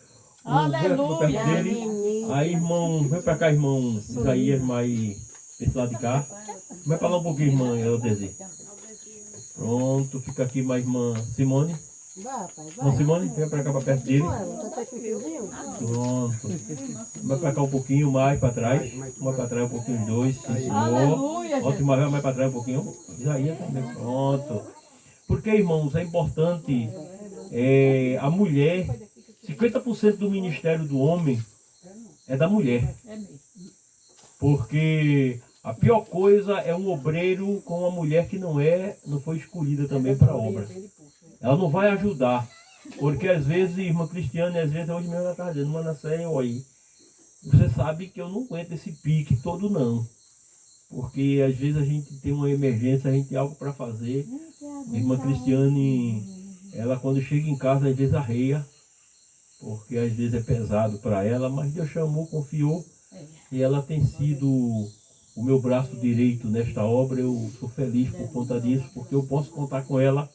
Vem pra perto dele. Aí, irmão, vem para cá, irmão Isaías, mais esse lado de cá. Vai para lá um pouquinho, irmã Eldezi. Pronto, fica aqui mais irmã Simone. Vai, pai, vai. Irmã Simone, vem para cá, para perto dele. Tá chuchuzinho? Pronto. Vai para cá um pouquinho mais para trás. Mais para trás um pouquinho os dois. Sim, senhor. Aleluia, Última vez mais para trás um pouquinho. Isaías também. Pronto. Porque, irmãos, é importante a mulher. 50% do ministério do homem é da mulher. Porque a pior coisa é um obreiro com uma mulher que não foi escolhida também para a obra. Ela não vai ajudar. Porque às vezes, irmã Cristiane, às vezes hoje mesmo ela está dizendo, Manassés, olha, você sabe que eu não aguento esse pique todo não. Porque às vezes a gente tem uma emergência, a gente tem algo para fazer. A irmã Cristiane, ela quando chega em casa, às vezes arreia. Porque às vezes é pesado para ela, mas Deus chamou, confiou. E ela tem sido o meu braço direito nesta obra. Eu sou feliz por conta disso, porque eu posso contar com ela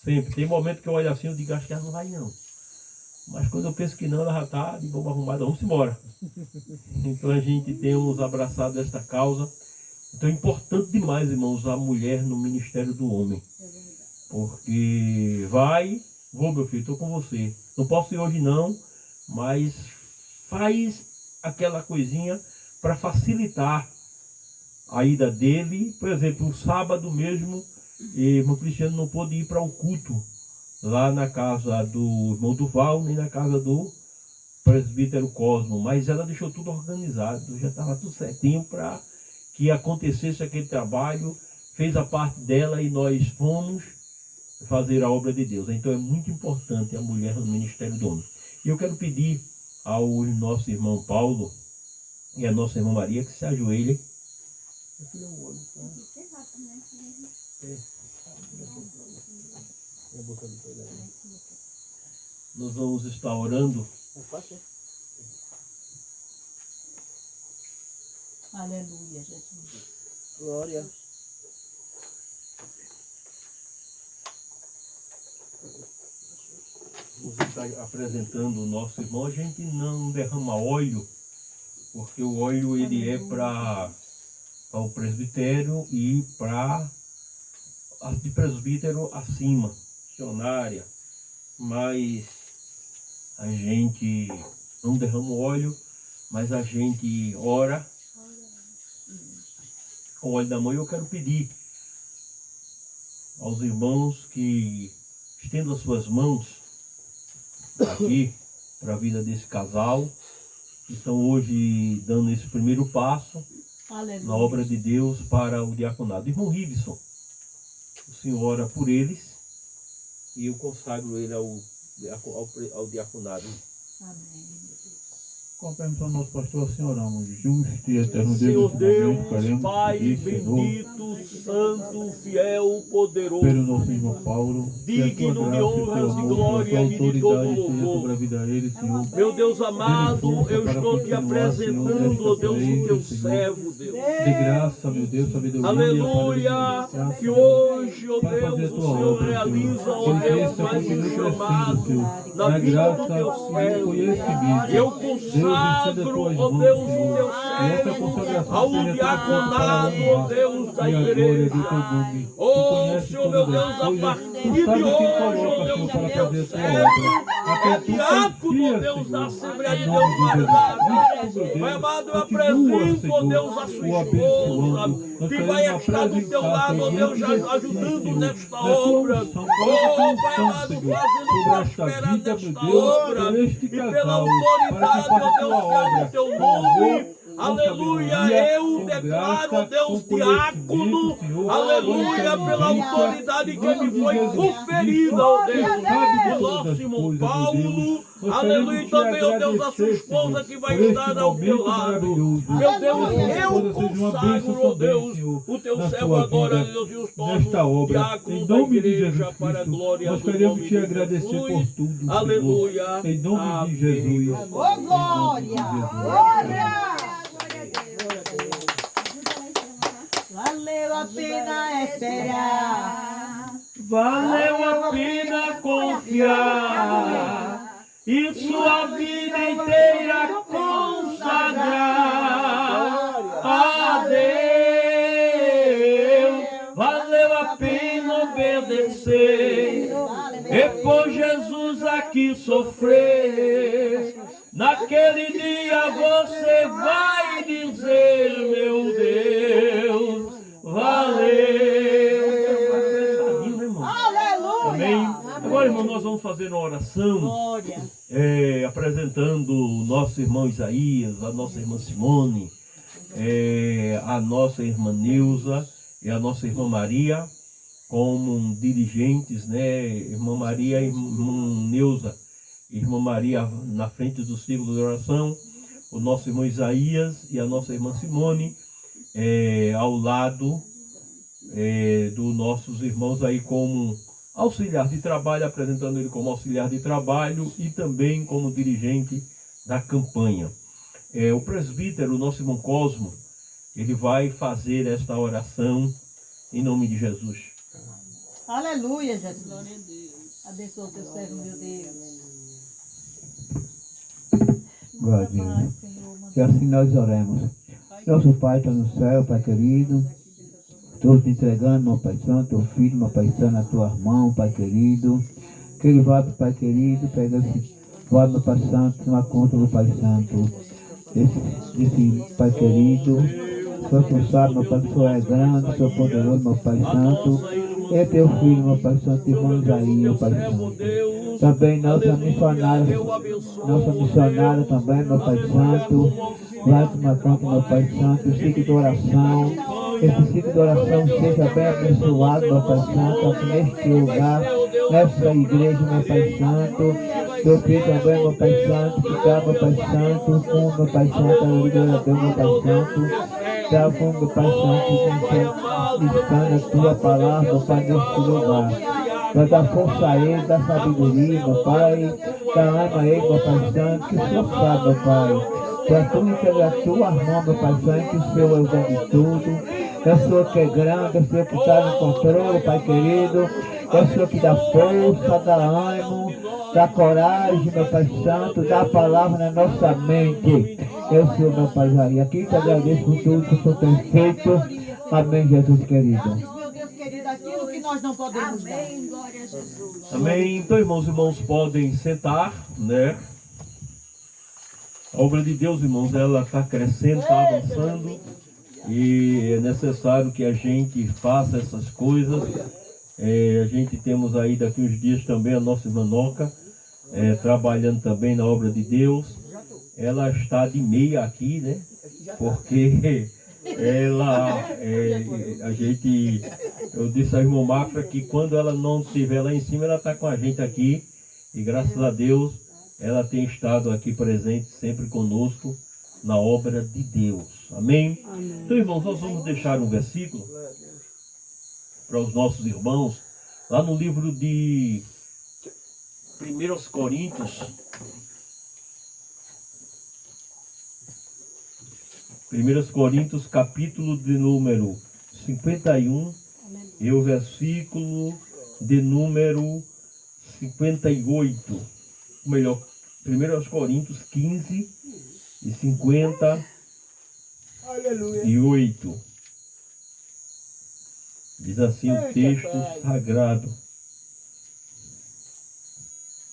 sempre. Tem momento que eu olho assim, eu digo, acho que ela não vai não. Mas quando eu penso que não, ela já está de bomba arrumada, vamos embora. Então a gente temos abraçado esta causa. Então é importante demais, irmãos, a mulher no ministério do homem. Porque vou meu filho, estou com você. Não posso ir hoje não, mas faz aquela coisinha para facilitar a ida dele. Por exemplo, o sábado mesmo, irmão Cristiano não pôde ir para o culto lá na casa do irmão Duval, nem na casa do presbítero Cosmo, mas ela deixou tudo organizado, já estava tudo certinho para que acontecesse aquele trabalho, fez a parte dela e nós fomos fazer a obra de Deus. Então é muito importante a mulher no ministério do homem. E eu quero pedir ao nosso irmão Paulo e a nossa irmã Maria que se ajoelhem. Nós vamos estar orando. Aleluia, Jesus. Glória. Você está apresentando o nosso irmão. A gente não derrama óleo, porque o óleo ele é para o presbitério e para de presbítero acima, missionária. Mas a gente não derrama óleo, mas a gente ora com o óleo da mão. E eu quero pedir aos irmãos que estendam as suas mãos aqui para a vida desse casal que estão hoje dando esse primeiro passo na obra de Deus para o diaconado. Irmão Riveson, o Senhor ora por eles e eu consagro ele ao diaconado. Amém. Com a permissão do nosso pastor, assim oramos. Justo e eterno Senhor Deus, Deus, Pai bendito, santo, fiel, poderoso, pelo nosso irmão Paulo, digno de honras e glória e de todo louvor. sobre a vida dele, Senhor. Meu Deus amado, eu estou te apresentando, ó Deus, o teu servo, Deus. De graça, meu Deus, sabedoria. Aleluia, que hoje, ó Deus, o Senhor realiza, ó Deus, mais um chamado na vida do teu servo. Eu consagro, ó Deus, o teu servo ao diaconado, ó Deus, da igreja. Ó Senhor, meu Deus, a partir de hoje, ó Deus, o teu servo é diácono, ó Deus, da Assembleia de Deus guardado. Pai amado, eu apresento, ó Deus, a sua esposa, que vai estar do teu lado, ó Deus, já ajudando nesta obra. Ó Pai amado, fazendo prosperar nesta obra, e pela autoridade, ó Deus, que é o teu nome. Aleluia, eu declaro, ó Deus, diácono, aleluia, pela autoridade que me foi conferida, ó Deus, o nosso irmão Paulo, aleluia, e também, ó Deus, a sua esposa que vai estar ao teu lado. Meu Deus, eu consagro, ó Deus, o teu servo agora, Deus, e os nossos diáconos da igreja para a glória nós do queremos nome te de agradecer por Jesus. tudo, Aleluia. Senhor. Em nome de Jesus. Ô, glória! Glória! Valeu a pena esperar. Valeu a pena confiar e sua vida inteira consagrar a Deus. Valeu a pena obedecer e por Jesus aqui sofrer. Naquele dia você vai dizer, meu Deus, valeu. Amém. Agora, irmão, nós vamos fazer uma oração apresentando o nosso irmão Isaías, a nossa irmã Simone, a nossa irmã Neuza e a nossa irmã Maria como dirigentes, né? Irmã Maria e irmã Neuza, irmã Maria na frente do círculo de oração, o nosso irmão Isaías e a nossa irmã Simone ao lado dos nossos irmãos aí como auxiliar de trabalho, apresentando ele como auxiliar de trabalho e também como dirigente da campanha. O presbítero, o nosso irmão Cosmo, ele vai fazer esta oração em nome de Jesus. Aleluia, Jesus. Glória a Deus. Abençoa o teu servo, meu Deus. Glória a Deus. Que assim nós oremos. Nosso Pai está no céu, Pai querido. Estou te entregando, meu Pai Santo, teu filho, meu Pai Santo, nas tuas mãos, Pai querido. Que ele vá, Pai querido, pega esse, vai, meu Pai Santo, tomar conta do Pai Santo. Esse Pai querido, o Senhor tu sabe, meu Pai, que o Senhor é grande, o Senhor é poderoso, meu Pai Santo. E teu filho, meu Pai Santo, irmão Isaías, meu Pai Santo. Também nossa missionária também, meu Pai Santo. Vai tomar conta, meu Pai Santo, o ciclo de oração. Esse ciclo de oração seja bem abençoado, meu Pai Santo, aqui neste lugar, nessa igreja, meu Pai Santo. Teu filho também, meu Pai Santo, que dá, meu Pai Santo, com meu Pai Santo, aleluia a Deus, meu Pai Santo. Dá com meu Pai Santo, que está na tua palavra, meu Pai, neste lugar. Vai dar força a ele, dá sabedoria, meu Pai. Dá alma a ele, meu Pai Santo, que o Senhor sabe, meu Pai. Que a tua entrega a tua mão, meu Pai Santo, que o Senhor é o dono de tudo. É o Senhor que é grande, é o Senhor que está no controle, Pai querido. É o Senhor que dá força, dá ânimo, dá coragem, meu Pai Santo, dá a palavra na nossa mente. É o Senhor, meu Pai Jair. Aqui te agradeço por tudo que o Senhor tem feito. Amém, Jesus querido. Meu Deus querido, aquilo que nós não podemos dar. Amém, glória a Jesus. Amém. Então, irmãos podem sentar, né? A obra de Deus, irmãos, ela está crescendo, está avançando. E é necessário que a gente faça essas coisas. A gente temos aí daqui uns dias também a nossa irmã Noca, trabalhando também na obra de Deus. Ela está de meia aqui, né? Porque eu disse à irmã Mafra que quando ela não estiver lá em cima, ela está com a gente aqui. E graças a Deus, ela tem estado aqui presente sempre conosco na obra de Deus. Amém? Amém. Então, irmãos, nós vamos deixar um versículo para os nossos irmãos, lá no livro de 1 Coríntios. 1 Coríntios, capítulo de número 51, e o versículo de número 58. Ou melhor, 1 Coríntios 15 e 58. Diz assim o texto sagrado.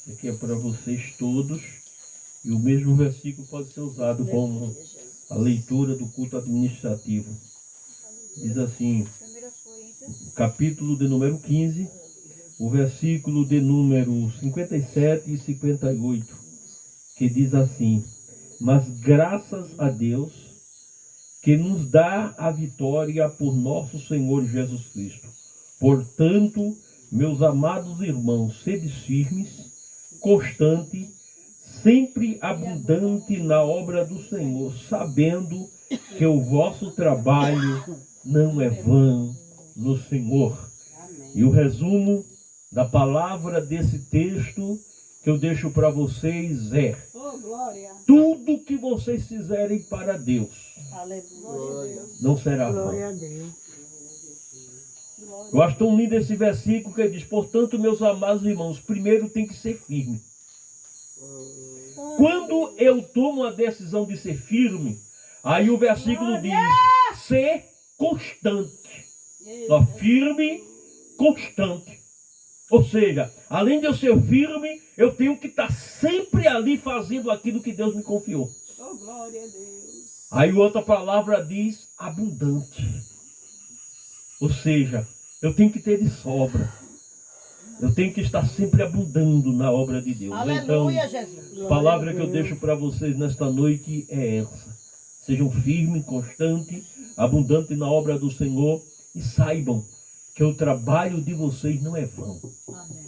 Isso aqui é para vocês todos. E o mesmo versículo pode ser usado como a leitura do culto administrativo. Diz assim, capítulo de número 15, o versículo de número 57 e 58, que diz assim: mas graças a Deus que nos dá a vitória por nosso Senhor Jesus Cristo. Portanto, meus amados irmãos, sede firmes, constante, sempre abundante na obra do Senhor, sabendo que o vosso trabalho não é vão no Senhor. E o resumo da palavra desse texto que eu deixo para vocês é: tudo que vocês fizerem para Deus não será vão. Eu acho tão lindo esse versículo que diz: portanto, meus amados irmãos, primeiro tem que ser firme. Quando eu tomo a decisão de ser firme, aí o versículo diz: ser constante. Ó, firme, constante. Ou seja, além de eu ser firme, eu tenho que estar sempre ali fazendo aquilo que Deus me confiou. Oh, glória a Deus. Aí outra palavra diz abundante. Ou seja, eu tenho que ter de sobra. Eu tenho que estar sempre abundando na obra de Deus. Aleluia, Então, Jesus. a palavra que eu deixo para vocês nesta noite é essa. Sejam firmes, constantes, abundantes na obra do Senhor e saibam que o trabalho de vocês não é vão. Amém.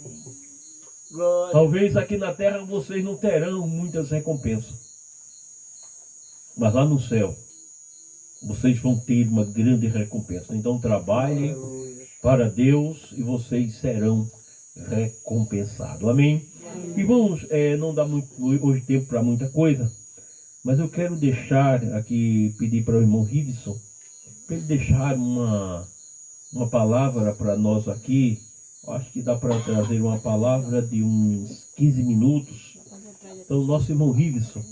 Talvez aqui na terra vocês não terão muitas recompensas. Mas lá no céu, vocês vão ter uma grande recompensa. Então trabalhem para Deus e vocês serão recompensados. Amém? Irmãos, não dá muito, hoje tempo para muita coisa, mas eu quero deixar aqui, pedir para o irmão Riveson, para ele deixar uma palavra para nós aqui. Acho que dá para trazer uma palavra de uns 15 minutos. Então, nosso irmão Riveson,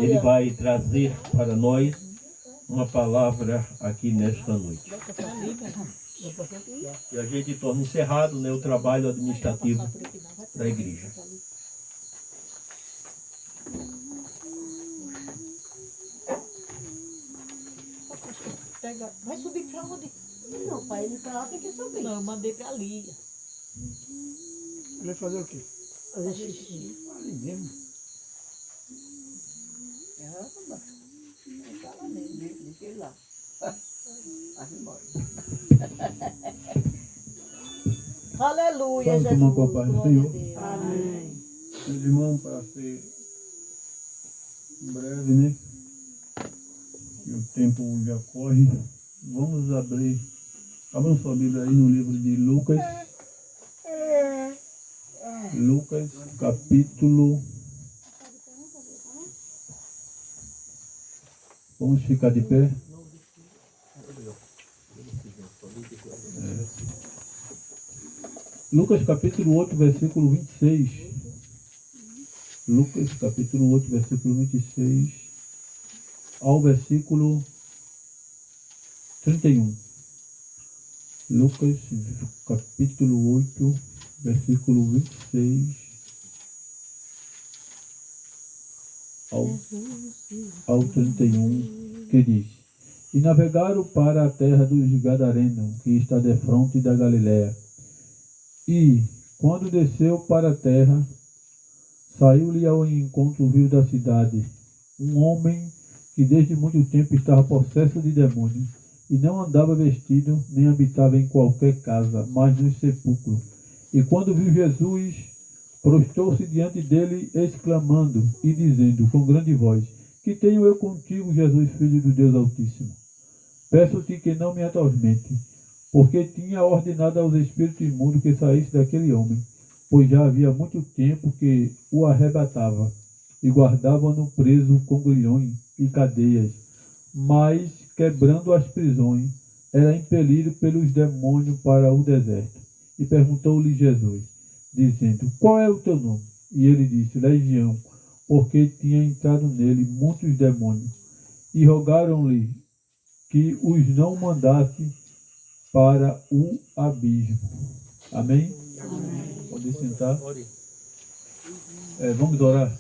ele vai trazer para nós uma palavra aqui nesta noite. E a gente torna encerrado, né, o trabalho administrativo da igreja. Vai subir para onde? Não, pai, ele para lá tem que subir. Não, eu mandei para ali. Ele vai fazer o quê? Fazer xixi. Ali mesmo. Não tava nem, deixa ele lá. Vai embora. Aleluia, Santo, Jesus. irmão, papai, Glória a Senhor. Deus. Amém. Meus irmãos, para ser breve, né? E o tempo já corre. Vamos abrir. Abram sua Bíblia aí no livro de Lucas. Lucas, capítulo. Vamos ficar de pé. Lucas, capítulo 8, versículo 26. Lucas, capítulo 8, versículo 26 ao versículo 31. Lucas, capítulo 8, versículo 26 ao 31, que diz: E navegaram para a terra dos Gadarenos, que está defronte da Galiléia. E, quando desceu para a terra, saiu-lhe ao encontro vivo da cidade um homem que desde muito tempo estava possesso de demônio, e não andava vestido, nem habitava em qualquer casa, mas nos sepulcros. E quando viu Jesus, prostrou-se diante dele, exclamando e dizendo com grande voz: Que tenho eu contigo, Jesus, Filho do Deus Altíssimo? Peço-te que não me atormente, porque tinha ordenado aos espíritos imundos que saísse daquele homem, pois já havia muito tempo que o arrebatava, e guardavam-no preso com grilhões e cadeias, mas, quebrando as prisões, era impelido pelos demônios para o deserto. E perguntou-lhe Jesus, dizendo: Qual é o teu nome? E ele disse: Legião, porque tinha entrado nele muitos demônios. E rogaram-lhe que os não mandasse para o abismo. Amém? Amém. Pode sentar. Vamos orar.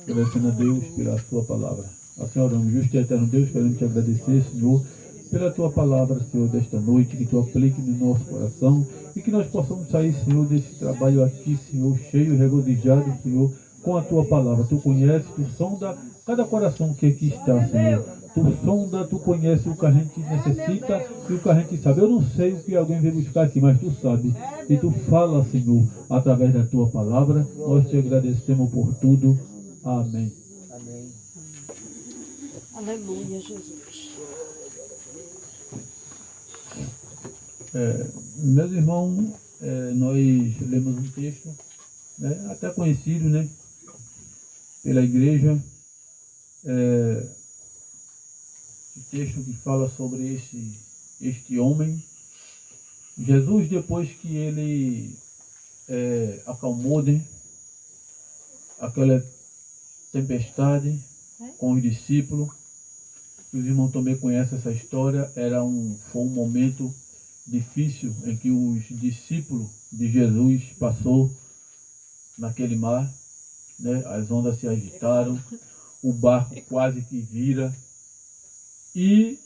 Agradecendo a Deus pela sua palavra. A Senhora, justo e eterno Deus, queremos te agradecer, Senhor, pela tua palavra, Senhor, desta noite, que tu aplique no nosso coração e que nós possamos sair, Senhor, desse trabalho aqui, Senhor, cheio e regozijado, Senhor, com a tua palavra. Tu conheces, tu sonda cada coração que aqui está, Senhor. Tu sonda, tu conhece o que a gente necessita e o que a gente sabe. Eu não sei o que alguém veio buscar aqui, mas tu sabe. E tu fala, Senhor, através da tua palavra. Nós te agradecemos por tudo. Amém. Aleluia, Jesus. Meus irmãos, nós lemos um texto, né, até conhecido, né, pela igreja. Esse texto que fala sobre este homem. Jesus, depois que ele acalmou, né, aquela tempestade com os discípulos, os irmãos também conhecem essa história, foi um momento difícil em que os discípulos de Jesus passou naquele mar, né? As ondas se agitaram, o barco quase que vira e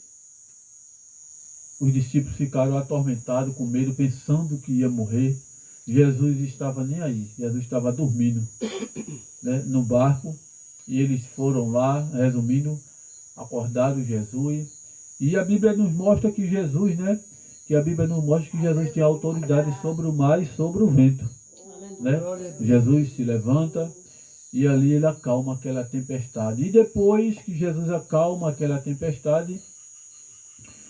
os discípulos ficaram atormentados, com medo, pensando que ia morrer. Jesus estava nem aí, Jesus estava dormindo, né, no barco, e eles foram lá, resumindo, acordaram Jesus, e a Bíblia nos mostra que Jesus, né, tinha autoridade sobre o mar e sobre o vento, né? Jesus se levanta e ali ele acalma aquela tempestade. E depois que Jesus acalma aquela tempestade,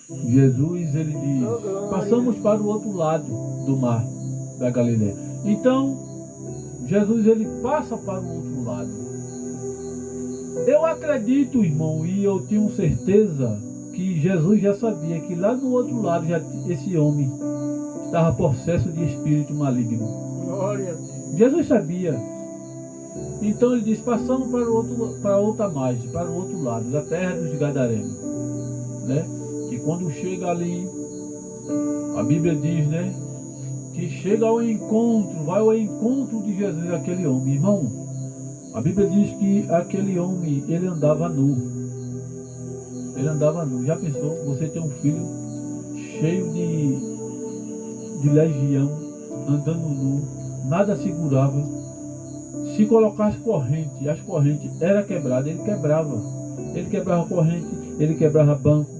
Jesus, ele diz, passamos para o outro lado do mar da Galileia. Então, Jesus, ele passa para o outro lado. Eu acredito, irmão, e eu tenho certeza que Jesus já sabia que lá no outro lado esse homem estava possesso de espírito maligno. Glória a Deus. Jesus sabia. Então ele diz, passamos para outra margem, para o outro lado, da terra dos Gadarenos, né? Que quando chega ali, a Bíblia diz, né, que chega ao encontro, vai ao encontro de Jesus, aquele homem. Irmão, a Bíblia diz que aquele homem, ele andava nu. Ele andava nu. Já pensou? Você tem um filho cheio de legião, andando nu, nada segurava. Se colocasse corrente, as correntes eram quebradas, ele quebrava. Ele quebrava corrente, ele quebrava banco.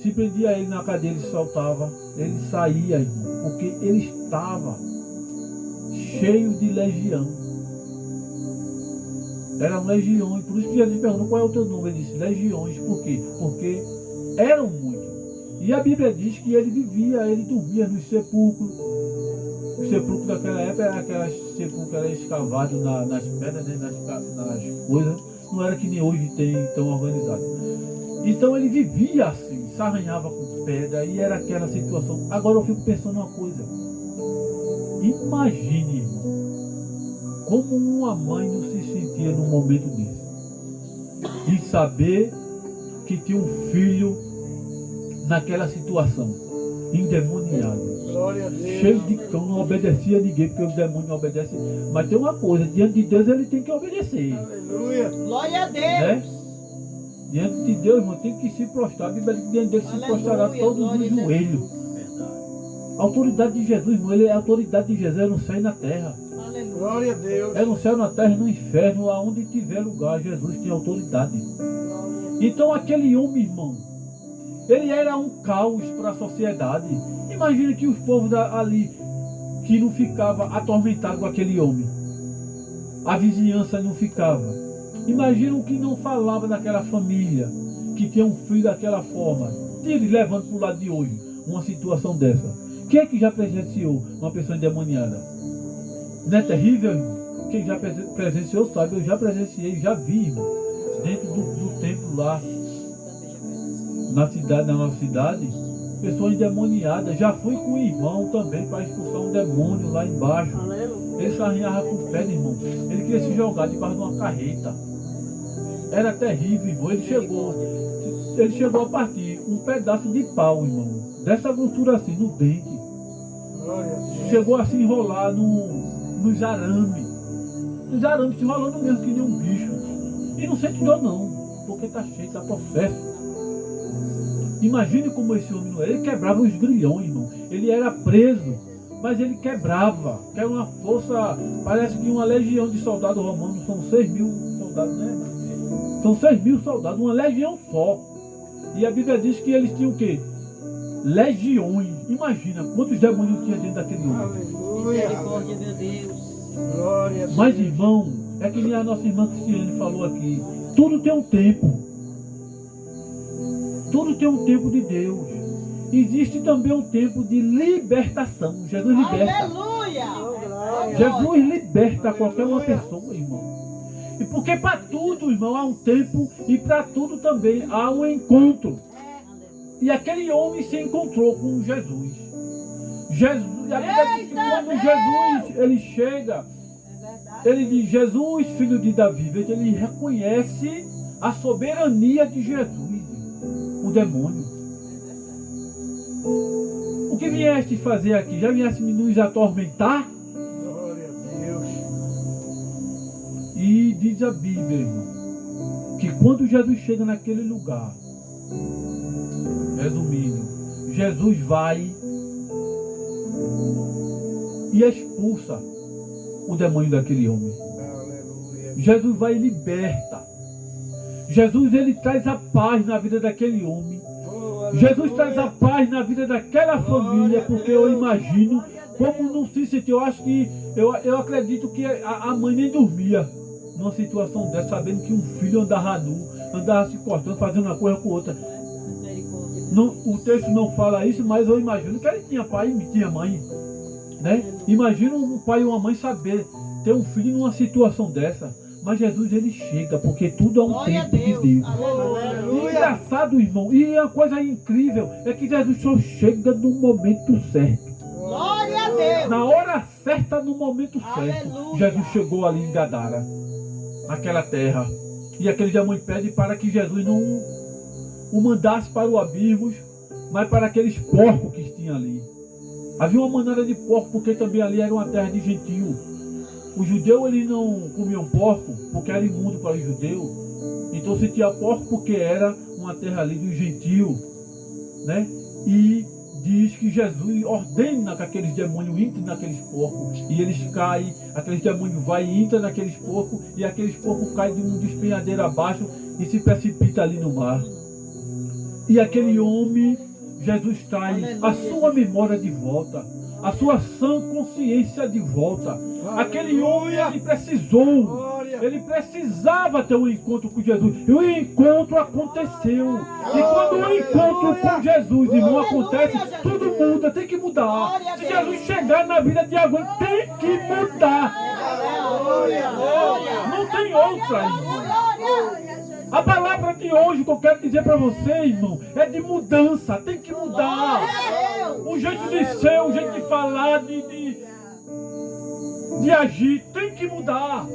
Se prendia ele na cadeia, ele soltava. Ele saía, irmão, porque ele estava cheio de legião. Eram legiões, por isso que Jesus perguntou qual é o teu nome. Ele disse legiões, por quê? Porque eram muitos. E a Bíblia diz que ele vivia, ele dormia nos sepulcros. Os sepulcros daquela época eram aquelas sepulcros que eram escavados nas pedras, né, nas coisas. Não era que nem hoje tem tão organizado. Então ele vivia assim, se arranhava com pedra e era aquela situação. Agora eu fico pensando uma coisa. Imagine, irmão, como uma mãe não se sentia num momento desse. E saber que tinha um filho naquela situação, endemoniado, cheio de cão, não obedecia a ninguém, porque o demônio não obedece. Mas tem uma coisa, diante de Deus ele tem que obedecer. Aleluia. Glória a Deus. Né? Diante de Deus, irmão, tem que se prostrar. A Bíblia diz que diante dele se prostrará todos os joelhos. A autoridade de Jesus, irmão, a autoridade de Jesus é no céu e na terra. Glória a Deus. É no céu, na terra e no inferno, aonde tiver lugar, Jesus tem autoridade. Então aquele homem, irmão, ele era um caos para a sociedade. Imagina que os povos ali, que não ficava atormentado com aquele homem. A vizinhança não ficava. Imagina o que não falava daquela família, que tinha um filho daquela forma. Tire, levando para o lado de hoje, uma situação dessa. Quem é que já presenciou uma pessoa endemoniada? Não é terrível, irmão? Quem já presenciou sabe, eu já presenciei, já vi, irmão, dentro do templo lá, na nossa cidade, pessoa endemoniada. Já fui com o irmão também para expulsar um demônio lá embaixo. Ele se arranhava com pedra, irmão. Ele queria se jogar debaixo de uma carreta. Era terrível, irmão. Ele chegou a partir um pedaço de pau, irmão, dessa grossura assim, no dente. Chegou a se enrolar nos arames. Nos arames, se enrolando mesmo que nem um bicho. E não sente dor não, porque está cheio, está possesso. Imagine como esse homem não era. Ele quebrava os grilhões, irmão. Ele era preso, mas ele quebrava. Que era uma força, parece que uma legião de soldados romanos, são 6.000 soldados, né? São 6.000 soldados, uma legião só. E a Bíblia diz que eles tinham o quê? Legiões. Imagina quantos demônios tinha dentro daquele homem. Misericórdia, meu Deus. Glória a Deus. Mas, irmão, é que nem a nossa irmã Cristiane falou aqui. Tudo tem um tempo. Tudo tem um tempo de Deus. Existe também um tempo de libertação. Jesus liberta. Aleluia! Jesus liberta qualquer uma pessoa, irmão. E porque para tudo, irmão, há um tempo e para tudo também há um encontro. E aquele homem se encontrou com Jesus. Jesus, a Bíblia diz que quando Jesus ele chega, ele diz: Jesus, filho de Davi. Veja, ele reconhece a soberania de Jesus, o demônio. O que vieste fazer aqui? Já vieste nos atormentar? Glória a Deus. E diz a Bíblia, irmão, que quando Jesus chega naquele lugar, resumindo, Jesus vai e expulsa o demônio daquele homem. Aleluia. Jesus vai e liberta. Jesus, ele traz a paz na vida daquele homem. Jesus traz a paz na vida daquela família, porque eu imagino como não se sentiu. Eu acredito que a mãe nem dormia numa situação dessa, sabendo que um filho andava nu, andava se cortando, fazendo uma coisa com outra. Não, o texto não fala isso, mas eu imagino que ele tinha pai e tinha mãe, né? Imagina um pai e uma mãe saber ter um filho numa situação dessa. Mas Jesus, ele chega, porque tudo é um tempo de Deus. Aleluia. Engraçado, irmão, e a coisa incrível é que Jesus só chega no momento certo. Glória a Deus. Na hora certa, no momento certo. Aleluia. Jesus chegou ali em Gadara, naquela terra. E aquele demônio pede para que Jesus não o mandasse para o abismo, mas para aqueles porcos que tinham ali. Havia uma manada de porco, porque também ali era uma terra de gentio. Os judeus, eles não comiam porco porque era imundo para os judeus. Então se tinha porco porque era uma terra ali do gentio, né? E diz que Jesus ordena que aqueles demônios entrem naqueles porcos. E eles caem, aqueles demônios vão e entram naqueles porcos. E aqueles porcos caem de um despenhadeiro abaixo e se precipita ali no mar. E aquele homem, Jesus traz a sua memória de volta, a sua sã consciência de volta. Aquele homem, ele precisava ter um encontro com Jesus. E o encontro aconteceu. E quando o encontro com Jesus, irmão, acontece, tudo muda, tem que mudar. Se Jesus chegar na vida de alguém, tem que mudar. Não tem outra, irmão. A palavra de hoje que eu quero dizer para vocês, irmão, é de mudança. Tem que mudar. O jeito de ser, o jeito de falar, de agir, tem que mudar.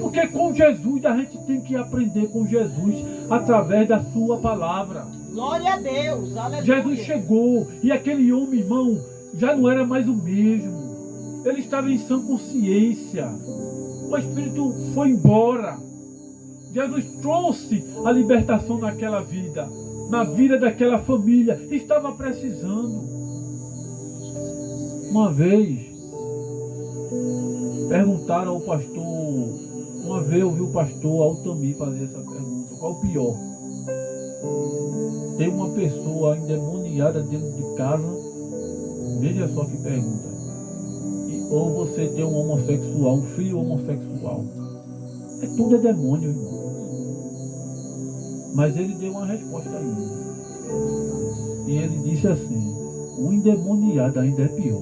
Porque com Jesus a gente tem que aprender com Jesus através da sua palavra. Glória a Deus. Aleluia. Jesus chegou e aquele homem, irmão, já não era mais o mesmo. Ele estava em sã consciência. O Espírito foi embora. Jesus trouxe a libertação naquela vida, na vida daquela família. Estava precisando. Uma vez, perguntaram ao pastor, uma vez eu vi o pastor Altamir fazer essa pergunta: qual o pior? Tem uma pessoa endemoniada dentro de casa, veja só que pergunta, ou você tem um homossexual, um filho homossexual. Tudo é demônio, irmão. Mas ele deu uma resposta aí. E ele disse assim: o endemoniado ainda é pior.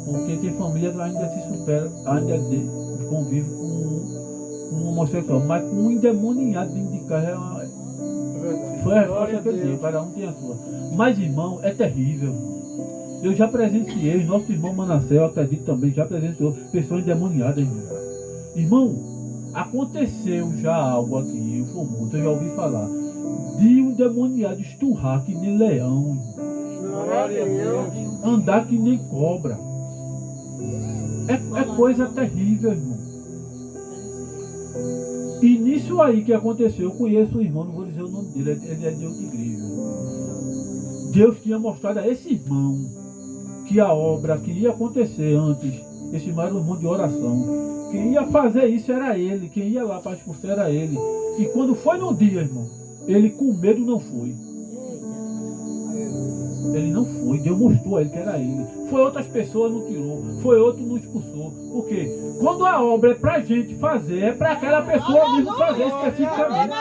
Porque tem família que ainda se supera, ainda convive com um homossexual. Mas com um endemoniado dentro de casa foi a resposta que ele deu. Cada um tem a sua. Mas, irmão, é terrível. Eu já presenciei, nosso irmão Manassés, eu acredito também, já presenciou pessoas endemoniadas, irmão. Irmão, aconteceu já algo aqui em Formosa, eu já ouvi falar, de um demoniado esturrar que nem leão, Glória a Deus. andar que nem cobra. É coisa terrível, irmão. E nisso aí que aconteceu, eu conheço o irmão, não vou dizer o nome dele, ele é de outra igreja. Deus tinha mostrado a esse irmão que a obra que ia acontecer antes, esse irmão era um irmão de oração. Quem ia fazer isso era ele, quem ia lá para expulsar era ele. E quando foi no dia, irmão, Ele com medo não foi. Ele não foi, Deus mostrou a ele que era ele. Foi outras pessoas, não tirou. Foi outro, não expulsou. Por quê? Quando a obra é pra gente fazer, é pra aquela pessoa mesmo fazer especificamente.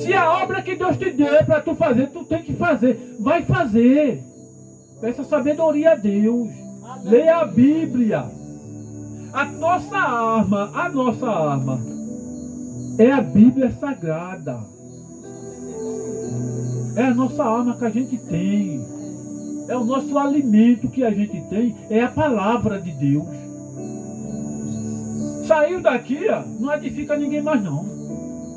Se a obra que Deus te deu é pra tu fazer, tu tem que fazer. Vai fazer. Peça sabedoria a Deus. Leia a Bíblia. A nossa arma é a Bíblia Sagrada. É a nossa arma que a gente tem. É o nosso alimento que a gente tem. É a palavra de Deus. Saiu daqui, ó, não edifica ninguém mais não.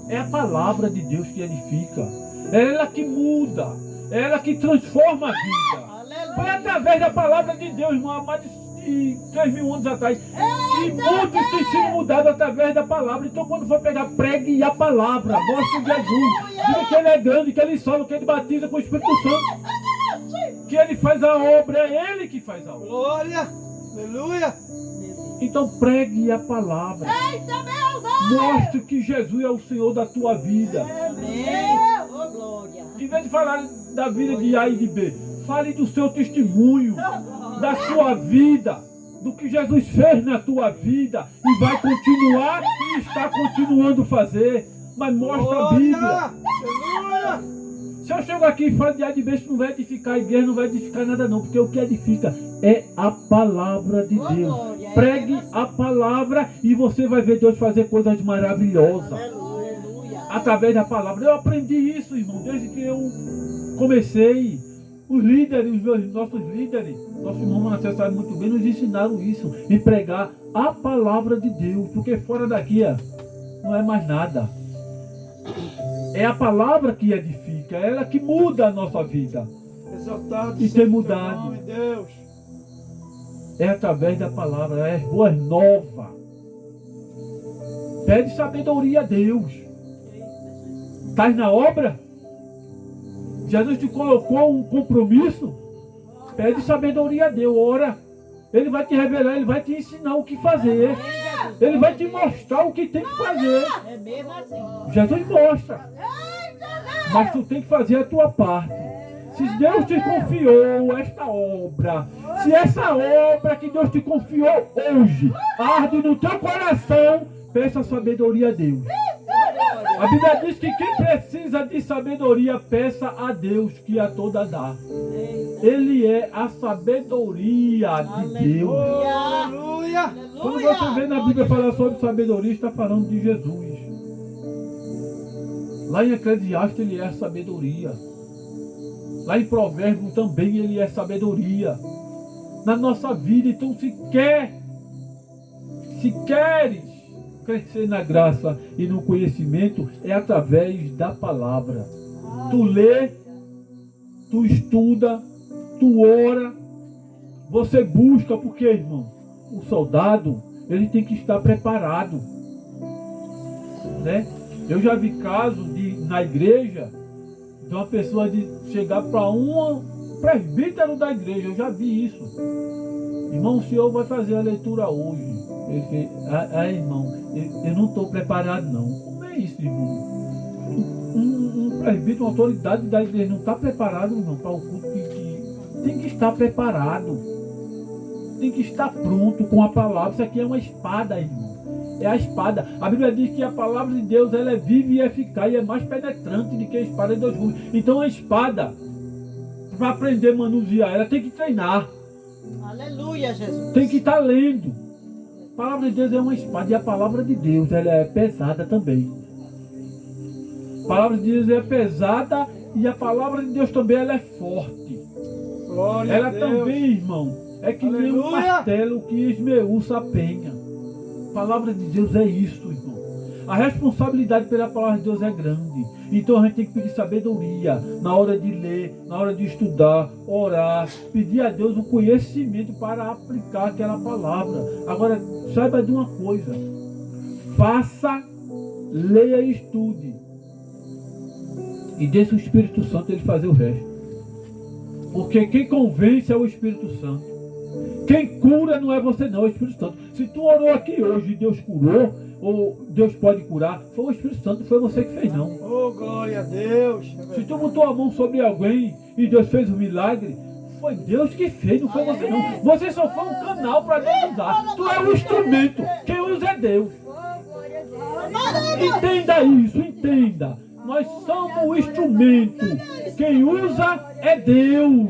É a palavra de Deus que edifica. É ela que muda. É ela que transforma a vida. Foi através da palavra de Deus, irmão, há mais de 3.000 anos atrás. E muitos têm sido mudados através da palavra. Então quando for pegar, pregue a palavra. Mostre Jesus. Diga que ele é grande, que ele salva, que ele batiza com o Espírito Santo. Que ele faz a obra, é ele que faz a obra. Glória! Aleluia! Então pregue a palavra. Mostre que Jesus é o Senhor da tua vida. Em vez de falar da vida de A e de B, fale do seu testemunho, da sua vida, do que Jesus fez na tua vida e vai continuar e está continuando a fazer. Mas mostra a Bíblia. Aleluia! Se eu chego aqui e falo de A e de B, isso não vai edificar a igreja, não vai edificar nada não, porque o que edifica é a palavra de Deus. Pregue a palavra e você vai ver Deus fazer coisas maravilhosas. Através da palavra. Eu aprendi isso, irmão, desde que eu comecei. Os líderes, nossos líderes, nosso irmão Manassés sabe muito bem, nos ensinaram isso, em pregar a palavra de Deus, porque fora daqui não é mais nada. É a palavra que edifica, é ela que muda a nossa vida. Exaltado E tem mudado. nome, Deus. É através da palavra, é boas novas. Pede sabedoria a Deus. Estás na obra? Jesus te colocou um compromisso? Pede sabedoria a Deus, ora. Ele vai te revelar, ele vai te ensinar o que fazer. Ele vai te mostrar o que tem que fazer. É mesmo assim. Jesus mostra. Mas tu tem que fazer a tua parte. Se Deus te confiou esta obra, se essa obra que Deus te confiou hoje arde no teu coração, peça sabedoria a Deus. A Bíblia diz que quem precisa de sabedoria, peça a Deus, que a toda dá. Ele é a sabedoria de Deus. Aleluia! Quando você vê na Bíblia falar sobre sabedoria, está falando de Jesus. Lá em Eclesiastes ele é a sabedoria. Lá em Provérbios também ele é sabedoria. Na nossa vida, então se queres crescer na graça e no conhecimento, é através da palavra. Tu lê, tu estuda, tu ora, você busca, porque, irmão, o soldado, ele tem que estar preparado, né? Eu já vi casos na igreja de uma pessoa de chegar para um presbítero da igreja, eu já vi isso. Irmão, o senhor vai fazer a leitura hoje. Ele disse, irmão, eu não estou preparado não. Como é isso, irmão? Um presbítero, uma autoridade da igreja não está preparado, irmão, para o culto que tem que estar preparado. Tem que estar pronto com a palavra. Isso aqui é uma espada, irmão. É a espada. A Bíblia diz que a palavra de Deus ela é viva e eficaz e é mais penetrante do que a espada de dois gumes. Então a espada, para aprender a manusear, ela tem que treinar. Aleluia, Jesus. Tem que estar lendo. A palavra de Deus é uma espada e a palavra de Deus ela é pesada também. A palavra de Deus é pesada e a palavra de Deus também ela é forte. Glória Ela a Deus. também, irmão, é que nem um Aleluia. martelo que esmiuça a penha. A palavra de Deus é isso, irmão. A responsabilidade pela palavra de Deus é grande. Então a gente tem que pedir sabedoria na hora de ler, na hora de estudar, orar, pedir a Deus o conhecimento para aplicar aquela palavra. Agora, saiba de uma coisa. Faça, leia e estude. E deixe o Espírito Santo ele fazer o resto. Porque quem convence é o Espírito Santo. Quem cura não é você não, é o Espírito Santo. Se tu orou aqui hoje e Deus curou, ou Deus pode curar. Foi o Espírito Santo, foi você que fez, não. Oh, glória a Deus. Se tu botou a mão sobre alguém e Deus fez um milagre, foi Deus que fez, não foi você não. Você só foi um canal para Deus usar. Tu é um instrumento. Quem usa é Deus. Entenda isso, entenda. Nós somos o instrumento. Quem usa é Deus.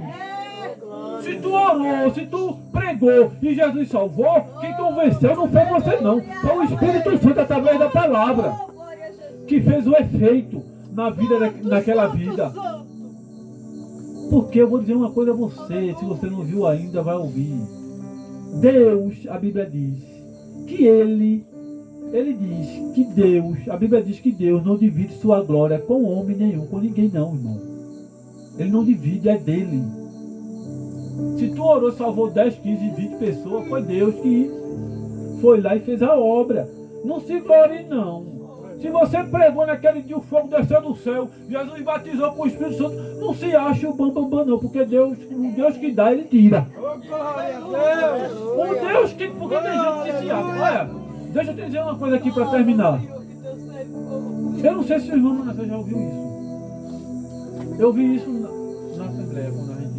Se tu orou, se tu pregou e Jesus salvou, quem convenceu não foi você não. Foi o Espírito Santo através da palavra que fez o efeito na vida naquela vida. Porque eu vou dizer uma coisa a você, se você não viu ainda, vai ouvir. Deus, a Bíblia diz, que Ele diz que Deus, a Bíblia diz que Deus não divide sua glória com homem nenhum, com ninguém não, irmão. Ele não divide, é dele. Se tu orou, salvou 10, 15, 20 pessoas, foi Deus que foi lá e fez a obra. Não se glorie não. Se você pregou naquele dia, o fogo desceu do céu, Jesus batizou com o Espírito Santo, não se acha o bambambam não, porque Deus, o Deus que dá, Ele tira. O Deus que, porque tem gente que se acha. Olha, deixa eu te dizer uma coisa aqui para terminar. Eu não sei se o irmão Manassés já ouviu isso. Eu vi isso na Assembleia, quando a gente...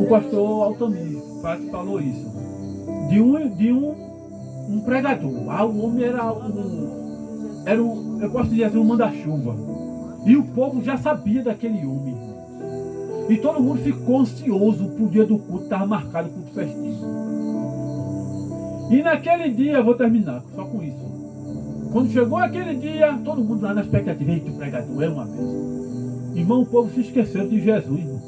O pastor Altamir falou isso. De um pregador. O homem era um, eu posso dizer assim, um manda-chuva. E o povo já sabia daquele homem. E todo mundo ficou ansioso pro dia do culto, estava marcado o culto festivo. E naquele dia, eu vou terminar só com isso. Quando chegou aquele dia, todo mundo lá na expectativa, eita, o pregador é uma vez. Irmão, o povo se esqueceu de Jesus, irmão.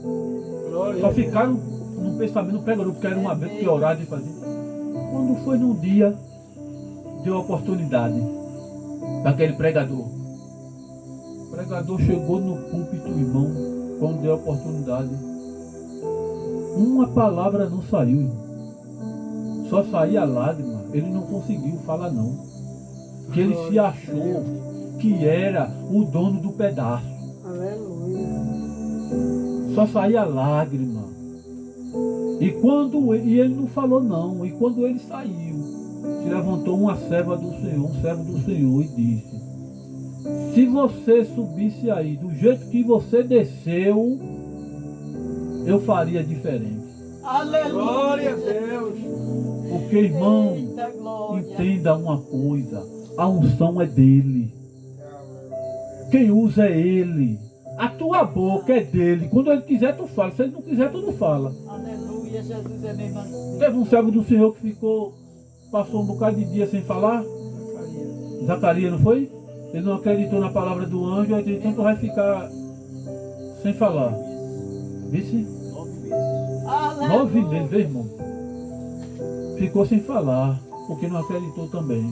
Só ficaram no pensamento do pregador, porque era uma vez que oraram e faziam. Quando foi num dia, deu a oportunidade daquele pregador. O pregador chegou no púlpito, irmão, quando deu a oportunidade. Uma palavra não saiu, irmão. Só saía lágrima. Ele não conseguiu falar não. Que ele se achou que era o dono do pedaço. Aleluia. Só saía lágrima. E ele não falou não. E quando ele saiu, se levantou uma serva do Senhor, um servo do Senhor, e disse: se você subisse aí do jeito que você desceu, eu faria diferente. Aleluia. Glória a Deus. Porque, irmão, Eita, glória. entenda uma coisa: a unção é dele. Quem usa é ele. A tua boca é dele. Quando ele quiser, tu fala. Se ele não quiser, tu não fala. Aleluia, Jesus é mesmo assim. Teve um servo do Senhor que passou um bocado de dia sem falar. Zacarias, não foi? Ele não acreditou na palavra do anjo, então tu vai ficar sem falar. Vice? 9 meses, viu, irmão? Ficou sem falar, porque não acreditou também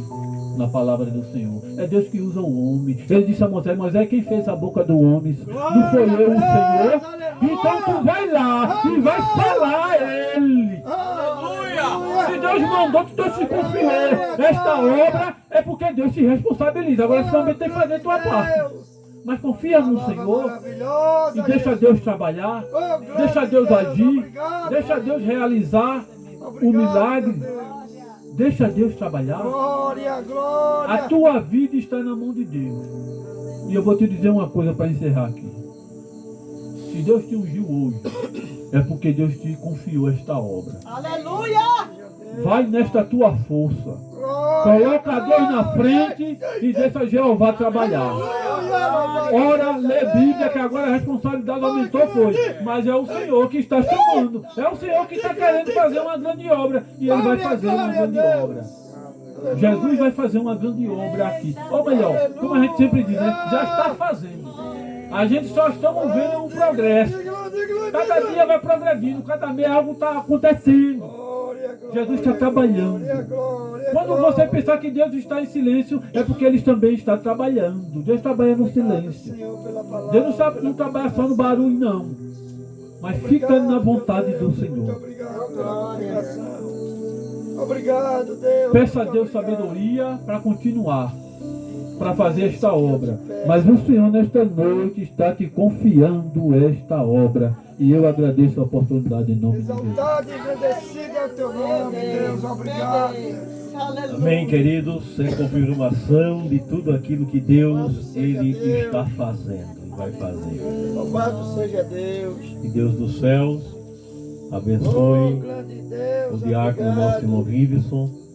na palavra do Senhor. É Deus que usa o homem. Ele disse a Moisés: Moisés, quem fez a boca do homem? Não foi eu, o Senhor? Então tu vai lá e vai falar a ele. Se Deus mandou, tu se confiou. Esta obra é porque Deus se responsabiliza. Agora você também tem que fazer a tua parte. Mas confia no Senhor e deixa Deus trabalhar, deixa Deus agir, deixa Deus realizar o milagre, deixa Deus trabalhar. Glória, glória. A tua vida está na mão de Deus. E eu vou te dizer uma coisa para encerrar aqui. Se Deus te ungiu hoje, é porque Deus te confiou esta obra. Aleluia. Vai nesta tua força. Coloca Deus na frente e deixa Jeová trabalhar. Ora, lê Bíblia, que agora a responsabilidade aumentou, foi. Mas é o Senhor que está chamando. É o Senhor que está querendo fazer uma grande obra. E Ele vai fazer uma grande obra. Jesus vai fazer uma grande obra aqui. Ou melhor, como a gente sempre diz, né? Já está fazendo. A gente só estamos vendo um progresso. Cada dia vai progredindo, cada mês algo está acontecendo. Jesus está trabalhando. Quando você pensar que Deus está em silêncio, é porque Ele também está trabalhando. Deus trabalha no silêncio. Deus não trabalha só no barulho, não. Mas fica na vontade do Senhor. Obrigado, Deus. Peça a Deus sabedoria para continuar, para fazer esta obra. Mas o Senhor nesta noite está te confiando esta obra. E eu agradeço a oportunidade em nome de Deus. Exaltado e agradecido é o teu nome, Deus. Obrigado. Amém, queridos. Sem confirmação de tudo aquilo que Deus ele está fazendo e vai fazer. Louvado seja Deus. Que Deus dos céus Oh, abençoe grande Deus. o diácono obrigado. nosso irmão Viveson.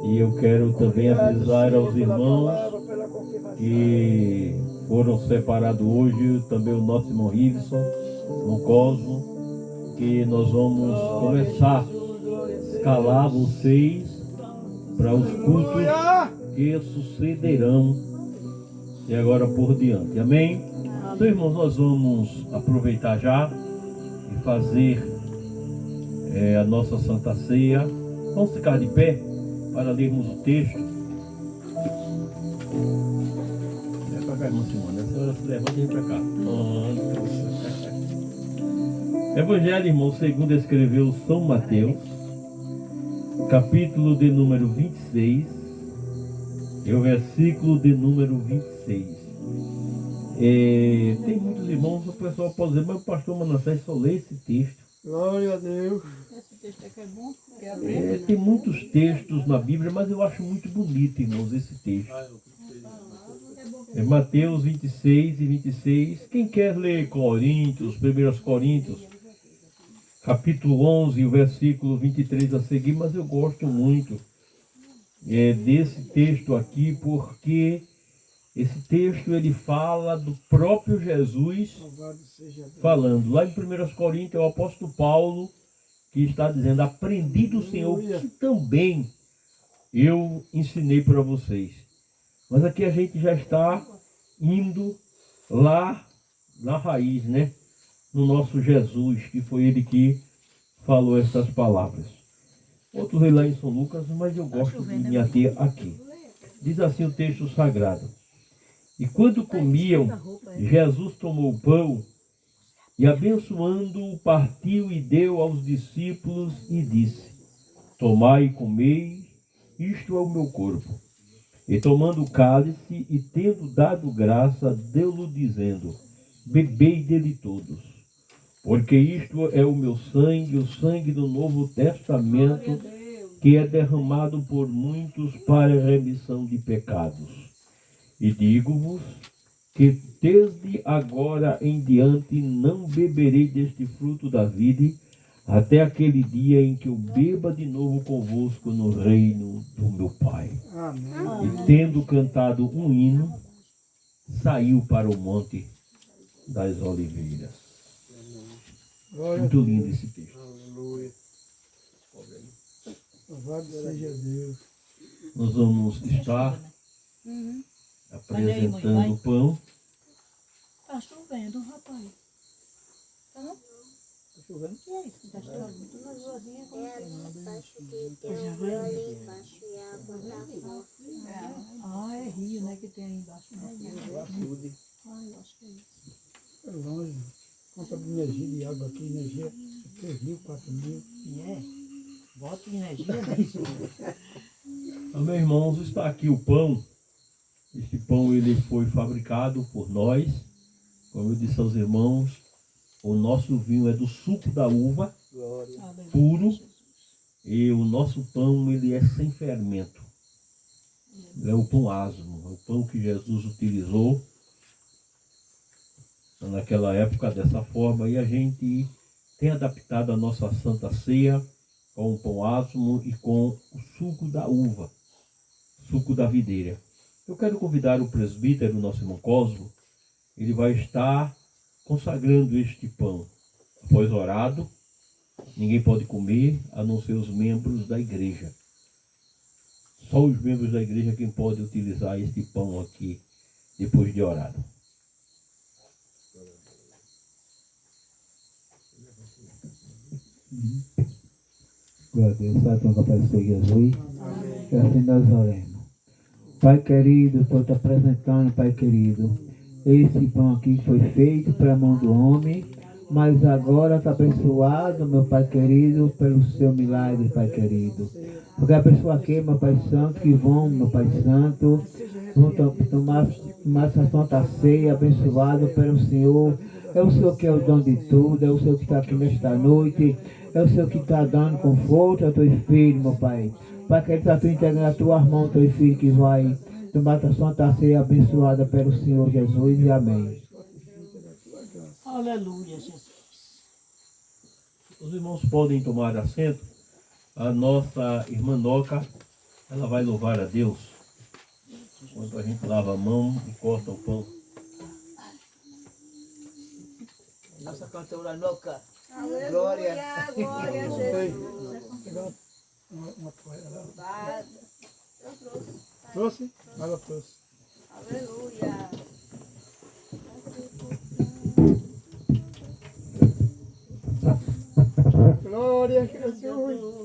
E eu quero também avisar Senhor, aos pela irmãos palavra, pela confirmação. que foram separados hoje, também o nosso irmão Riveson, irmão Cosmo, que nós vamos começar a escalar vocês para os cultos Aleluia. que sucederão e agora por diante. Amém? Então, irmãos, nós vamos aproveitar já e fazer a nossa Santa Ceia. Vamos ficar de pé para lermos o texto. É para cá, irmã Simone. A senhora se levanta e vem para cá. Evangelho, irmão, segundo escreveu São Mateus, capítulo de número 26, e o versículo de número 26. Tem muitos irmãos, o pessoal pode dizer, mas o pastor Manassés só lê esse texto. Glória a Deus. Esse texto aqui é bom, porque é Tem muitos textos na Bíblia, mas eu acho muito bonito, irmãos, esse texto. É Mateus 26 e 26. Quem quer ler Coríntios, 1 Coríntios, capítulo 11, o versículo 23 a seguir, mas eu gosto muito desse texto aqui, porque esse texto ele fala do próprio Jesus Louvado seja Deus. falando. Lá em 1 Coríntios é o apóstolo Paulo que está dizendo, aprendi do Senhor que também eu ensinei para vocês. Mas aqui a gente já está indo lá na raiz, né? No nosso Jesus, que foi ele que falou essas palavras. Outros leem lá em São Lucas, mas eu gosto de me ater aqui. Diz assim o texto sagrado. E quando comiam, Jesus tomou o pão e, abençoando-o, partiu e deu aos discípulos e disse, tomai e comei, isto é o meu corpo. E tomando o cálice e tendo dado graça, deu-lhe dizendo, bebei dele todos, porque isto é o meu sangue, o sangue do Novo Testamento, que é derramado por muitos para a remissão de pecados. E digo-vos que desde agora em diante não beberei deste fruto da vide, até aquele dia em que eu beba de novo convosco no reino do meu Pai. Amém. E tendo cantado um hino, saiu para o Monte das Oliveiras. Glória a Muito Deus. lindo esse texto. Aleluia. Louvado seja Deus. Nós vamos estar apresentando o pão. Tá chovendo, rapaz. Tá não? Tá chovendo? Que é isso que tá chovendo? Muito nervosinha como é rio, né, que tem aí embaixo. Açude. Ai, eu acho que é isso. É longe. Conta de energia de água aqui, energia 3 mil, 4 mil. Bota energia, né? Meus irmãos, está aqui o pão. Este pão ele foi fabricado por nós. Como eu disse aos irmãos, o nosso vinho é do suco da uva, Glória. puro, e o nosso pão ele é sem fermento. É o pão asmo, é o pão que Jesus utilizou naquela época dessa forma, e a gente tem adaptado a nossa Santa Ceia com o pão asmo e com o suco da uva, suco da videira. Eu quero convidar o presbítero, nosso irmão Cosmo, ele vai estar consagrando este pão. Após orado, ninguém pode comer, a não ser os membros da igreja. Só os membros da igreja quem pode utilizar este pão aqui, depois de orado. Glória a Deus, Santo nome do Senhor Jesus. Que assim nós oremos. Pai querido, estou te apresentando, Pai querido. Esse pão aqui foi feito pela mão do homem, mas agora está abençoado, meu Pai querido, pelo seu milagre, Pai querido. Porque a pessoa aqui, meu Pai Santo, que vão, meu Pai Santo, Vamos tomar essa Santa Ceia abençoado pelo Senhor. É o Senhor que é o dono de tudo, é o Senhor que está aqui nesta noite, é o Senhor que está dando conforto a teus filhos, meu Pai. Pai, que Ele está entregando a tuas mãos, teus filhos que vai tomar a Santa Ceia abençoada pelo Senhor Jesus. E amém. Aleluia, Jesus. Os irmãos podem tomar assento. A nossa irmã Noca, ela vai louvar a Deus enquanto a gente lava a mão e corta o pão. Nossa cantora louca. Glória. Glória a Jesus. Uma toalha lá. Trouxe? Ela trouxe. Aleluia. Glória a Jesus.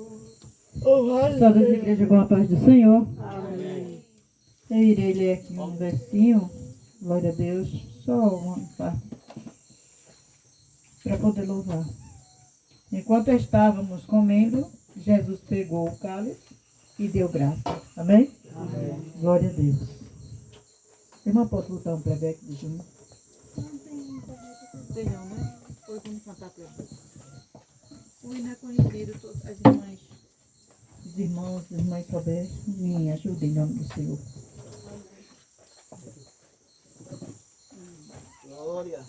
Oh, Todas as igrejas com a paz do Senhor. Eu irei ler aqui um versinho, glória a Deus, só uma parte, para poder louvar. Enquanto estávamos comendo, Jesus pegou o cálice e deu graça. Amém? Amém. Glória a Deus. Irmã, pode botar um plebeque de junho? Não tem não, né? Foi como cantar para mim. O hino é conhecido, todas as irmãs. Os irmãos, as irmãs souberem, me ajudem em nome do Senhor. Glória.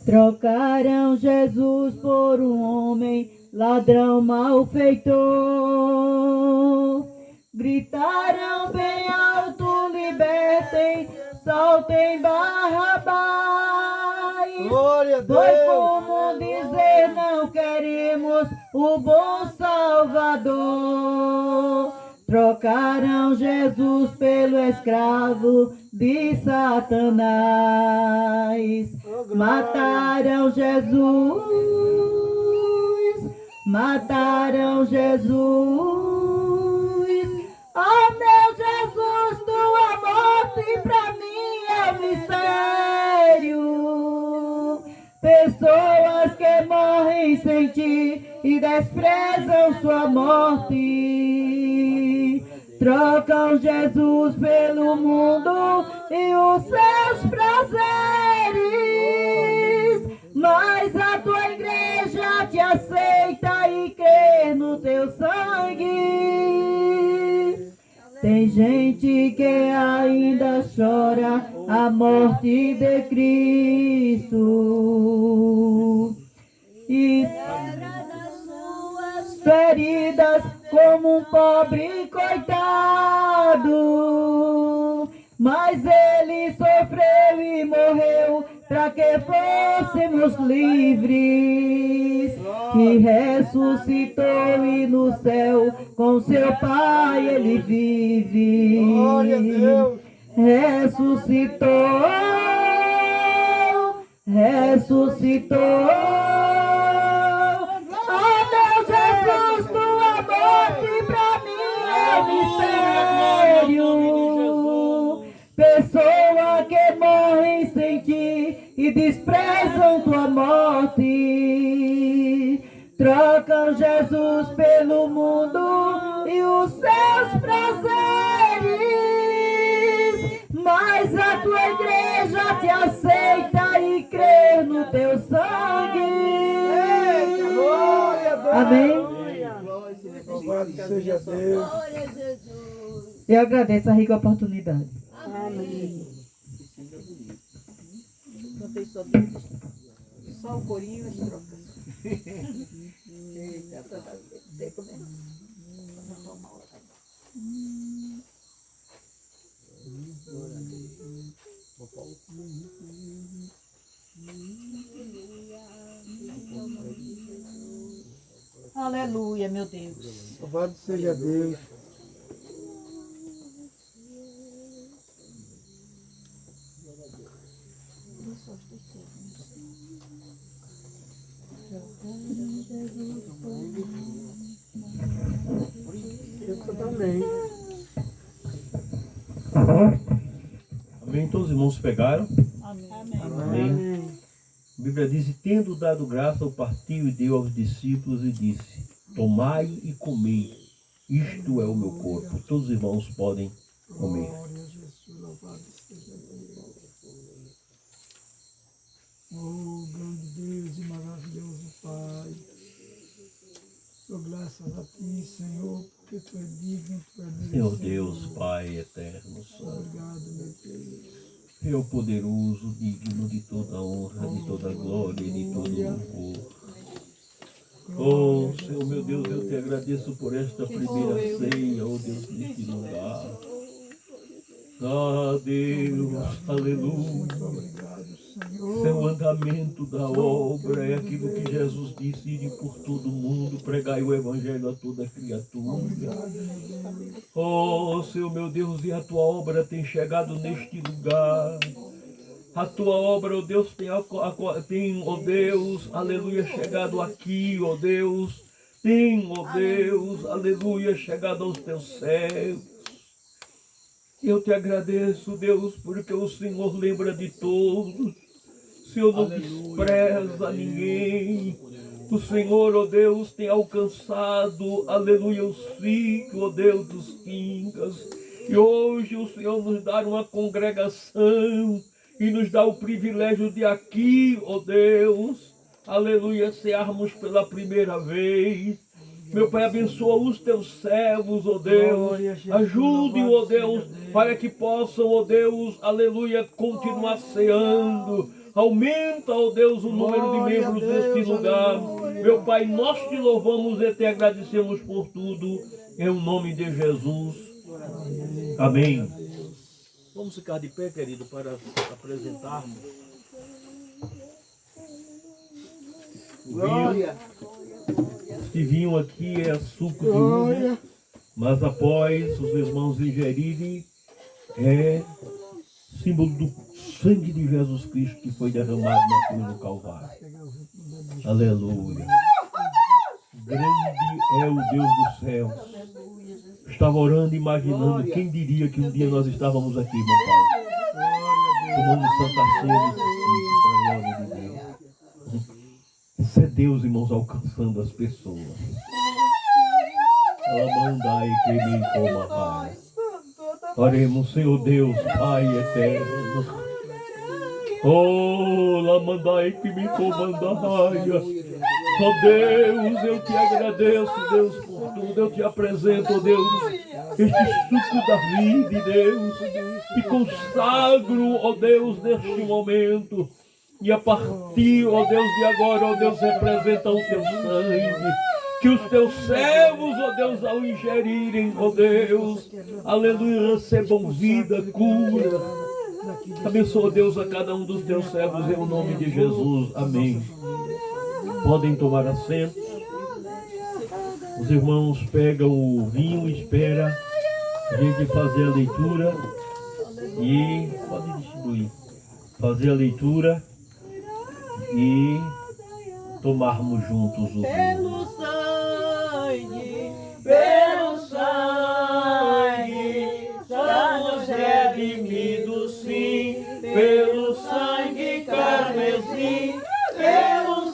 Trocaram Jesus por um homem, ladrão malfeitor. Gritaram bem alto, libertem, soltem Barrabás. glória a Deus. Foi como dizer, não queremos o bom Salvador. Trocaram Jesus pelo escravo de Satanás. Mataram Jesus, mataram Jesus. Oh meu Jesus, tua morte pra mim é um mistério. Pessoas que morrem sem ti e desprezam sua morte. Trocam Jesus pelo mundo e os seus prazeres. Mas a tua igreja te aceita e crê no teu sangue. Tem gente que ainda chora a morte de Cristo. E feridas como um pobre coitado. Mas ele sofreu e morreu para que fôssemos livres. E ressuscitou e no céu com seu Pai ele vive. Glória a Deus. Ressuscitou, ressuscitou. Oh meu Jesus, tua morte pra mim é mistério. Pessoa que morrem sem ti e desprezam tua morte. Trocam Jesus pelo mundo e os seus prazeres. Mas a tua igreja te aceita e crê no teu sangue. Glória a Deus. Amém? Louvado seja Deus. Glória a Jesus. Eu agradeço a rica oportunidade. Amém. Cantei só o corinho e as trocas. Eita, tá seco, né? Aleluia, meu Deus. Louvado seja Deus. Eu também. Amém? Todos os irmãos pegaram? Amém. Amém. A Bíblia diz, e tendo dado graça, o partiu e deu aos discípulos e disse, tomai e comei, isto é o meu corpo. Todos os irmãos podem Amém. Glória a Jesus, louvado seja Deus. Oh, grande Deus e maravilhoso Pai. Dou graças a Ti, Senhor, porque Tu é digno, Tu é merecedor. Senhor Deus, Pai eterno, Santo. Obrigado, meu Deus. É o poderoso, digno de toda honra, de toda glória e de todo louvor. Oh, Senhor meu Deus, eu te agradeço por esta primeira ceia, oh Deus, neste lugar. Ah, Deus, aleluia. Seu andamento da obra é aquilo que Jesus disse: ide por todo mundo, pregai o evangelho a toda criatura. Oh, Senhor meu Deus, e a tua obra tem chegado neste lugar. A tua obra, oh Deus, tem, oh Deus, aleluia, chegado aqui, oh Deus. Tem, oh Deus, aleluia, chegado aos teus céus. Eu te agradeço, Deus, porque o Senhor lembra de todos. O Senhor não despreza ninguém. O Senhor, ó Deus, tem alcançado, aleluia, os filhos, ó Deus, dos quincas. E hoje o Senhor nos dá uma congregação e nos dá o privilégio de aqui, ó Deus, aleluia, cearmos pela primeira vez. Meu Pai, abençoa os teus servos, ó Deus. Ajude, ó Deus, para que possam, ó Deus, aleluia, continuar ceando. Aumenta, ó Deus, o número de membros neste lugar. Meu Pai, nós te louvamos e te agradecemos por tudo. Em nome de Jesus. Amém. Vamos ficar de pé, querido, para apresentarmos. Glória. Este vinho aqui é suco de uva, mas após os irmãos ingerirem, é símbolo do sangue de Jesus Cristo que foi derramado na cruz do Calvário. Aleluia. Grande é o Deus dos céus. Estava orando, imaginando, quem diria que um dia nós estávamos aqui, irmão Paulo, tomando Santa Ceia para a glória de Deus. Isso é Deus, irmãos, alcançando as pessoas. Amandai que me coma. Oremos, Senhor Deus, Pai eterno. Oh, Lamandai que me comandaia. Oh Deus, eu te agradeço, Deus, por tudo. Eu te apresento, oh Deus, este suco da vida, Deus. E consagro, oh Deus, neste momento. E a partir, ó Deus, de agora, ó Deus, representa o teu sangue. Que os teus servos, ó Deus, ao ingerirem, ó Deus, aleluia, recebam vida, cura. Abençoa, Deus, a cada um dos teus servos, em nome de Jesus. Amém. Podem tomar assento. Os irmãos pegam o vinho e esperam a gente fazer a leitura. E pode distribuir. Fazer a leitura e tomarmos juntos o vinho. Pelo sangue, somos redimidos, sim, pelo sangue carmesim, pelo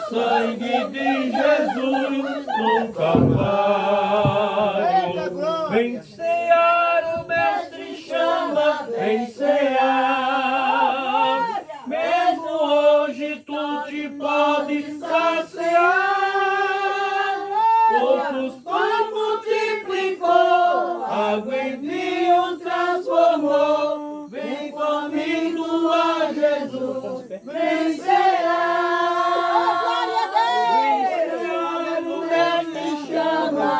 sangue de Jesus no Calvário. Vem cear, o Mestre chama, vem cear. Mesmo hoje tu te podes saciar. Outros pães multiplicou, água em vinho transformou. Vem faminto a Jesus, vem cear.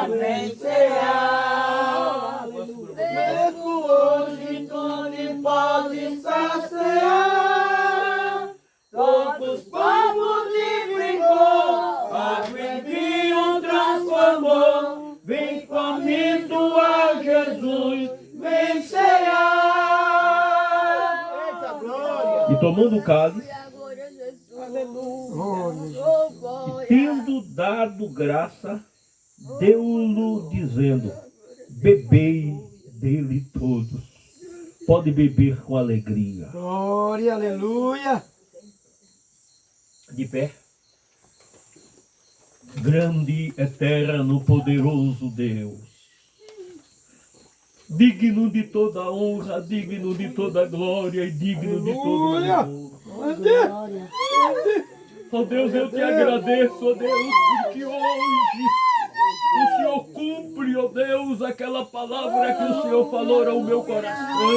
Vem cear, mesmo hoje tu te pode saciar. Poucos pães multiplicou, água em vinho transformou. Vem faminto a Jesus, vem cear. Eita glória! E tomando o cálice, e tendo dado graça, deu-lo dizendo: bebei dele todos. Pode beber com alegria. Glória, aleluia. De pé. grande, eterno, poderoso Deus, digno de toda honra, digno de toda glória e digno de todo louvor. Ó Deus, eu te agradeço, ó Deus, porque hoje o Senhor cumpre, ó Deus, aquela palavra que o Senhor falou ao meu coração,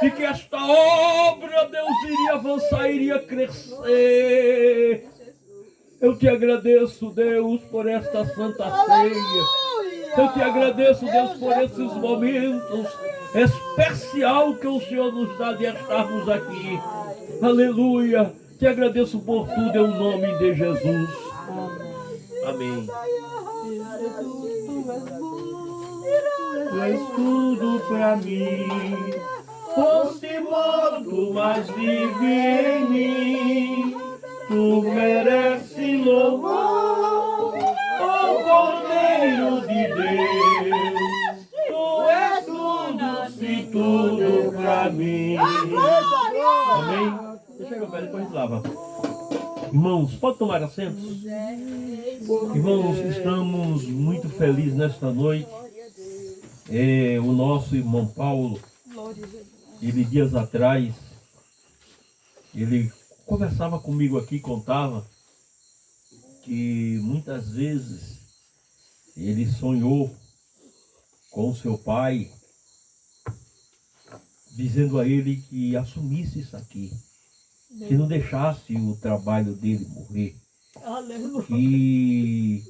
e que esta obra, Deus, iria avançar, iria crescer. Eu te agradeço, Deus, por esta santa ceia. Eu te agradeço, Deus, por esses momentos especial que o Senhor nos dá de estarmos aqui. Aleluia. Te agradeço por tudo, em nome de Jesus. Amém. Tu és tudo para mim. Foste morto, mas vive em mim. Tu mereces louvor, ó Cordeiro de Deus. Tu és tudo, se tudo para mim. Amém? Deixa eu ver, depois a gente lava. Irmãos, pode tomar assento? Irmãos, estamos muito felizes nesta noite. O nosso irmão Paulo, ele dias atrás, ele conversava comigo aqui, contava que muitas vezes ele sonhou com seu pai, dizendo a ele que assumisse isso aqui, que não deixasse o trabalho dele morrer, que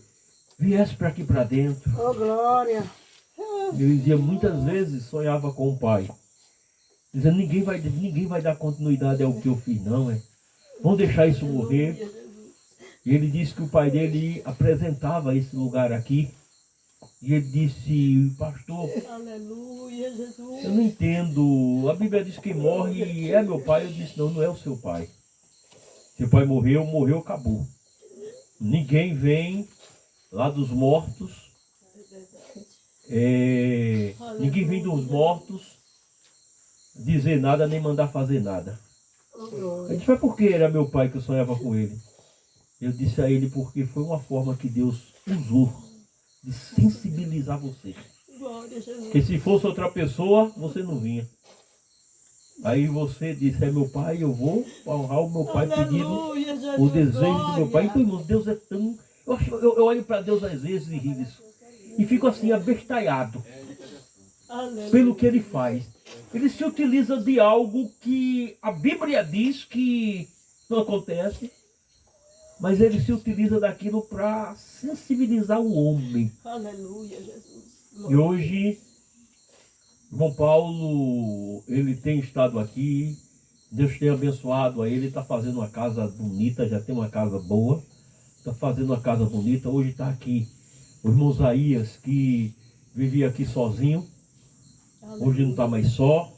viesse para aqui para dentro. Oh, glória! Ele dizia, muitas vezes sonhava com o pai, dizendo, ninguém vai dar continuidade ao que eu fiz, não, vão deixar isso morrer. E ele disse que o pai dele apresentava esse lugar aqui. E ele disse, pastor, Aleluia, Jesus. eu não entendo. A Bíblia diz que quem morre é meu pai. Eu disse, não, não é o seu pai. Seu pai morreu, acabou. Ninguém vem lá dos mortos. Ninguém vem dos mortos dizer nada, nem mandar fazer nada. Ele disse, mas por que era meu pai que eu sonhava com ele? Eu disse a ele, porque foi uma forma que Deus usou de sensibilizar você. Porque se fosse outra pessoa, você não vinha. Aí você disse, é meu pai, eu vou honrar o meu pai pedindo o desejo do meu pai. Então, irmão, Deus é tão... Eu olho para Deus às vezes e rio disso. E fico assim, abestalhado pelo que ele faz. Ele se utiliza de algo que a Bíblia diz que não acontece, mas ele se utiliza daquilo para sensibilizar o homem. Aleluia, Jesus. E hoje, João Paulo, ele tem estado aqui, Deus tem abençoado a ele, está fazendo uma casa bonita, já tem uma casa boa, está fazendo uma casa bonita, hoje está aqui o irmão Isaías, que vivia aqui sozinho, hoje não está mais só,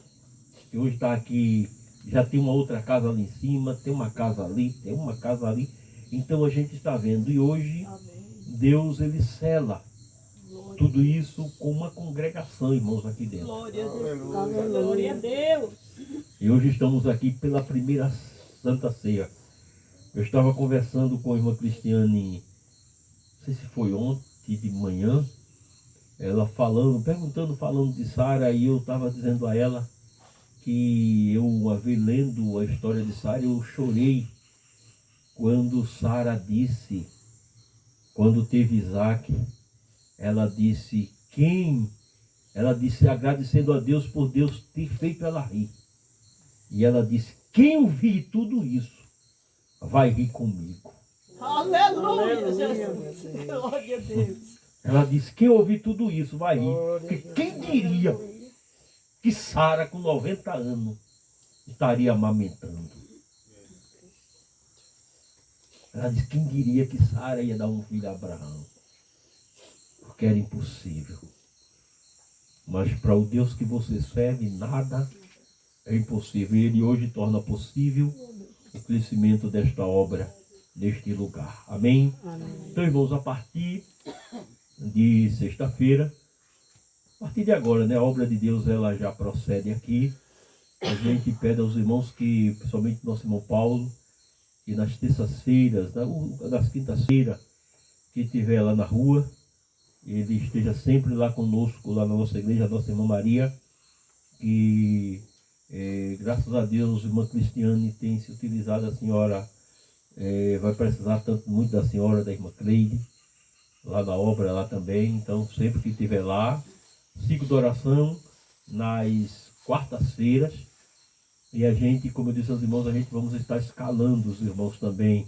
e hoje está aqui, já tem uma outra casa ali em cima, tem uma casa ali, tem uma casa ali. Então a gente está vendo. E hoje, Deus, ele sela tudo isso com uma congregação, irmãos, aqui dentro. Glória a Deus. Glória a Deus. E hoje estamos aqui pela primeira Santa Ceia. Eu estava conversando com a irmã Cristiane, não sei se foi ontem de manhã, ela falando de Sara, e eu estava dizendo a ela que eu, uma vez lendo a história de Sara, eu chorei quando Sara disse, quando teve Isaac, ela disse, agradecendo a Deus por Deus ter feito ela rir. E ela disse, quem ouvir tudo isso, vai rir comigo. Aleluia, Jesus. Glória a Deus. Ela disse, quem ouvir tudo isso, vai rir. Porque quem diria que Sara, com 90 anos, estaria amamentando? Ela disse, quem diria que Sara ia dar um filho a Abraão? Porque era impossível. Mas para o Deus que você serve, nada é impossível. E Ele hoje torna possível o crescimento desta obra, neste lugar. Amém? Amém. Então, irmãos, a partir de sexta-feira, a partir de agora, né, a obra de Deus, ela já procede aqui. A gente pede aos irmãos que, principalmente nosso irmão Paulo, que nas terças-feiras, nas quintas-feiras, que estiver lá na rua, ele esteja sempre lá conosco, lá na nossa igreja, a nossa irmã Maria, que graças a Deus, a irmã Cristiane tem se utilizado, a senhora vai precisar tanto muito da senhora, da irmã Cleide, lá na obra lá também. Então sempre que estiver lá, ciclo de oração nas quartas-feiras, e a gente, como eu disse aos irmãos, a gente vamos estar escalando os irmãos também,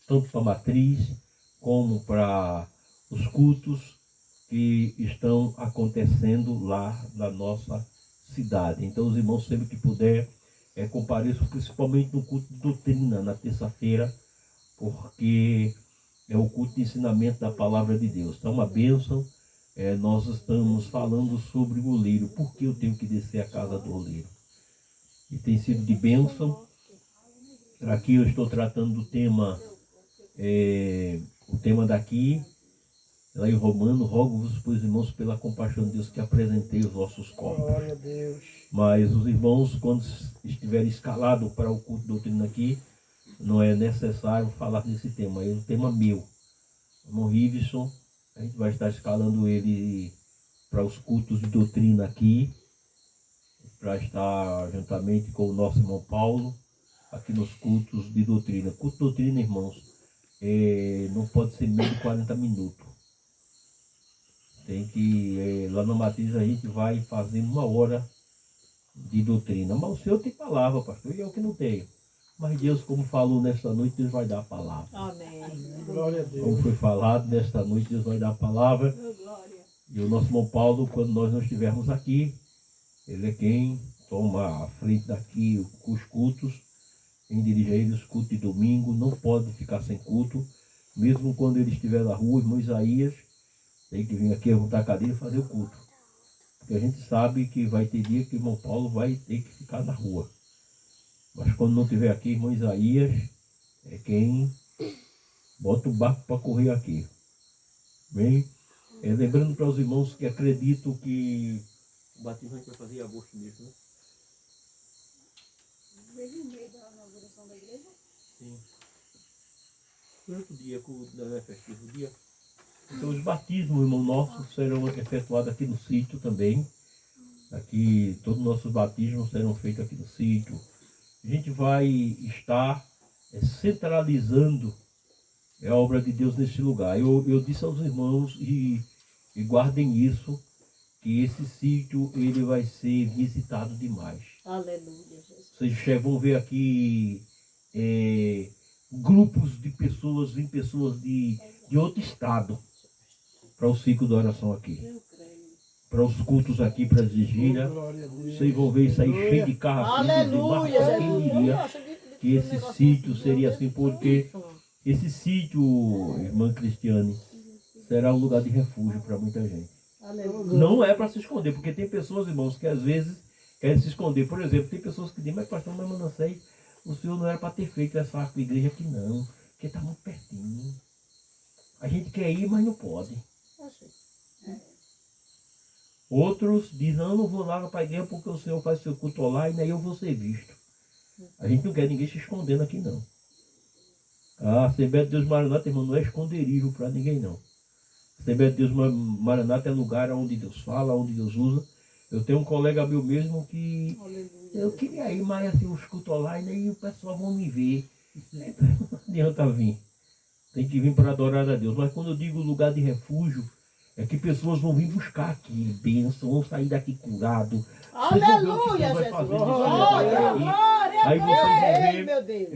tanto para a matriz, como para os cultos que estão acontecendo lá na nossa cidade. Então os irmãos, sempre que puder, compareçam, principalmente no culto de doutrina, na terça-feira, porque é o culto de ensinamento da palavra de Deus. Então, uma bênção. Nós estamos falando sobre o oleiro. Por que eu tenho que descer à casa do oleiro? E tem sido de bênção. Aqui eu estou tratando do tema, o tema daqui, lá em Romano, rogo-vos, pois, irmãos, pela compaixão de Deus, que apresentei os vossos corpos. Glória a Deus. Mas os irmãos, quando estiverem escalados para o culto de doutrina aqui, não é necessário falar desse tema, é um tema meu. O irmão Riveson, a gente vai estar escalando ele para os cultos de doutrina aqui, para estar juntamente com o nosso irmão Paulo, aqui nos cultos de doutrina. Culto de doutrina, irmãos, não pode ser menos de 40 minutos. Tem que, lá na matriz a gente vai fazer 1 hora de doutrina. Mas o Senhor tem palavra, pastor, e eu que não tenho. Mas Deus, como falou nesta noite, Deus vai dar a palavra. Amém. Glória a Deus. Como foi falado, nesta noite Deus vai dar a palavra. E o nosso irmão Paulo, quando nós não estivermos aqui, ele é quem toma a frente daqui os cultos, quem dirige a ele os cultos de domingo, não pode ficar sem culto, mesmo quando ele estiver na rua. Irmão Isaías tem que vir aqui arrumar a cadeira e fazer o culto. Porque a gente sabe que vai ter dia que o irmão Paulo vai ter que ficar na rua. Mas quando não estiver aqui, irmão Isaías é quem bota o barco para correr aqui. Bem, lembrando para os irmãos que acreditam que o batismo a gente vai fazer em agosto mesmo, né? Mesmo no meio da inauguração da igreja? Sim. Quanto dia é festivo? Dia. Então os batismos, irmão nosso, serão efetuados aqui no sítio também. Aqui, todos os nossos batismos serão feitos aqui no sítio. A gente vai estar centralizando a obra de Deus neste lugar. Eu disse aos irmãos, e guardem isso, que esse sítio ele vai ser visitado demais. Aleluia, Jesus. Vocês vão ver aqui grupos de pessoas, de outro estado, para o ciclo da oração aqui. Para os cultos aqui, para as vigílias. Vocês vão ver isso aí cheio de carro. Aleluia, quem diria que esse sítio seria assim, porque esse sítio, irmã Cristiane, será um lugar de refúgio para muita gente. Aleluia. Não é para se esconder, porque tem pessoas, irmãos, que às vezes querem se esconder. Por exemplo, tem pessoas que dizem, mas pastor, mas eu não sei, o senhor não era para ter feito essa igreja aqui não, porque está muito pertinho. A gente quer ir, mas não pode. Outros dizem, não, eu não vou lá para a igreja porque o senhor faz seu culto online e aí eu vou ser visto. A gente não quer ninguém se escondendo aqui não. A Assembleia de Deus Maranata, irmão, não é esconderijo para ninguém não. A Assembleia de Deus Maranata é lugar onde Deus fala, onde Deus usa. Eu tenho um colega meu mesmo que eu queria ir, mas assim, os cultos online aí o pessoal vão me ver. Não adianta vir. Tem que vir para adorar a Deus. Mas quando eu digo lugar de refúgio, é que pessoas vão vir buscar aqui bênção, vão sair daqui curado. Aleluia, Jesus. Glória. Aí vocês vão ver, meu Deus.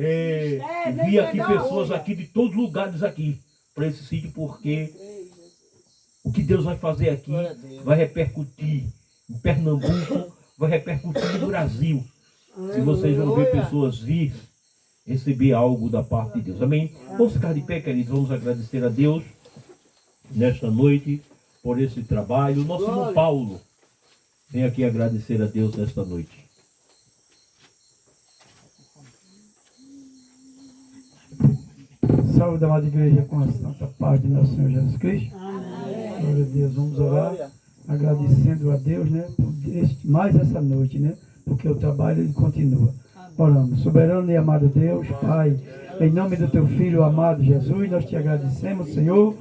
vi aqui pessoas aqui de todos os lugares aqui para esse sítio, porque o que Deus vai fazer aqui vai repercutir em Pernambuco, vai repercutir no Brasil. Se vocês vão ver pessoas vir receber algo da parte de Deus. Amém? Vamos ficar de pé, queridos. Vamos agradecer a Deus nesta noite por esse trabalho. O nosso irmão Paulo vem aqui agradecer a Deus nesta noite. Saúde, amada igreja, com a santa paz de nosso Senhor Jesus Cristo. Amém. Glória a Deus. Vamos orar, agradecendo a Deus, né, por mais essa noite, né, porque o trabalho ele continua. Oramos. Soberano e amado Deus, Pai, em nome do Teu Filho amado Jesus, nós te agradecemos, Senhor,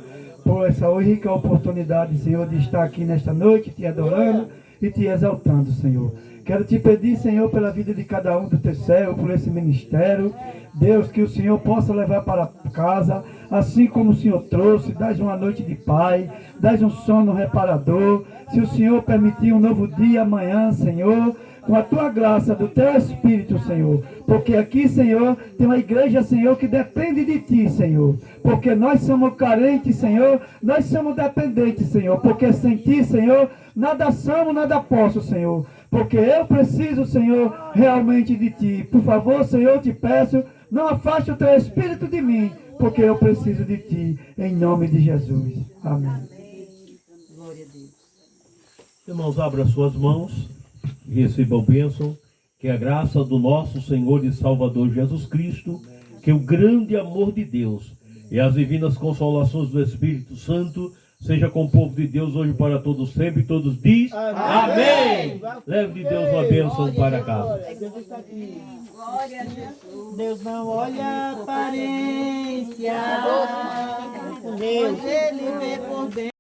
por essa rica oportunidade, Senhor, de estar aqui nesta noite, te adorando e te exaltando, Senhor. Quero te pedir, Senhor, pela vida de cada um do teu servo, por esse ministério. Deus, que o Senhor possa levar para casa, assim como o Senhor trouxe, dás uma noite de paz, dás um sono reparador. Se o Senhor permitir um novo dia amanhã, Senhor, com a tua graça, do teu Espírito, Senhor. Porque aqui, Senhor, tem uma igreja, Senhor, que depende de ti, Senhor. Porque nós somos carentes, Senhor, nós somos dependentes, Senhor. Porque sem ti, Senhor, nada somos, nada posso, Senhor. Porque eu preciso, Senhor, realmente de ti. Por favor, Senhor, eu te peço, não afaste o teu Espírito de mim, porque eu preciso de ti, em nome de Jesus. Amém. Glória a Deus. Irmãos, abra suas mãos e recebam bênção. Que a graça do nosso Senhor e Salvador Jesus Cristo, que o grande amor de Deus e as divinas consolações do Espírito Santo seja com o povo de Deus hoje para todos sempre. Todos diz amém. Leve de Deus uma bênção para casa. Glória a Jesus. Deus não olha a aparência, Deus, ele vê por dentro.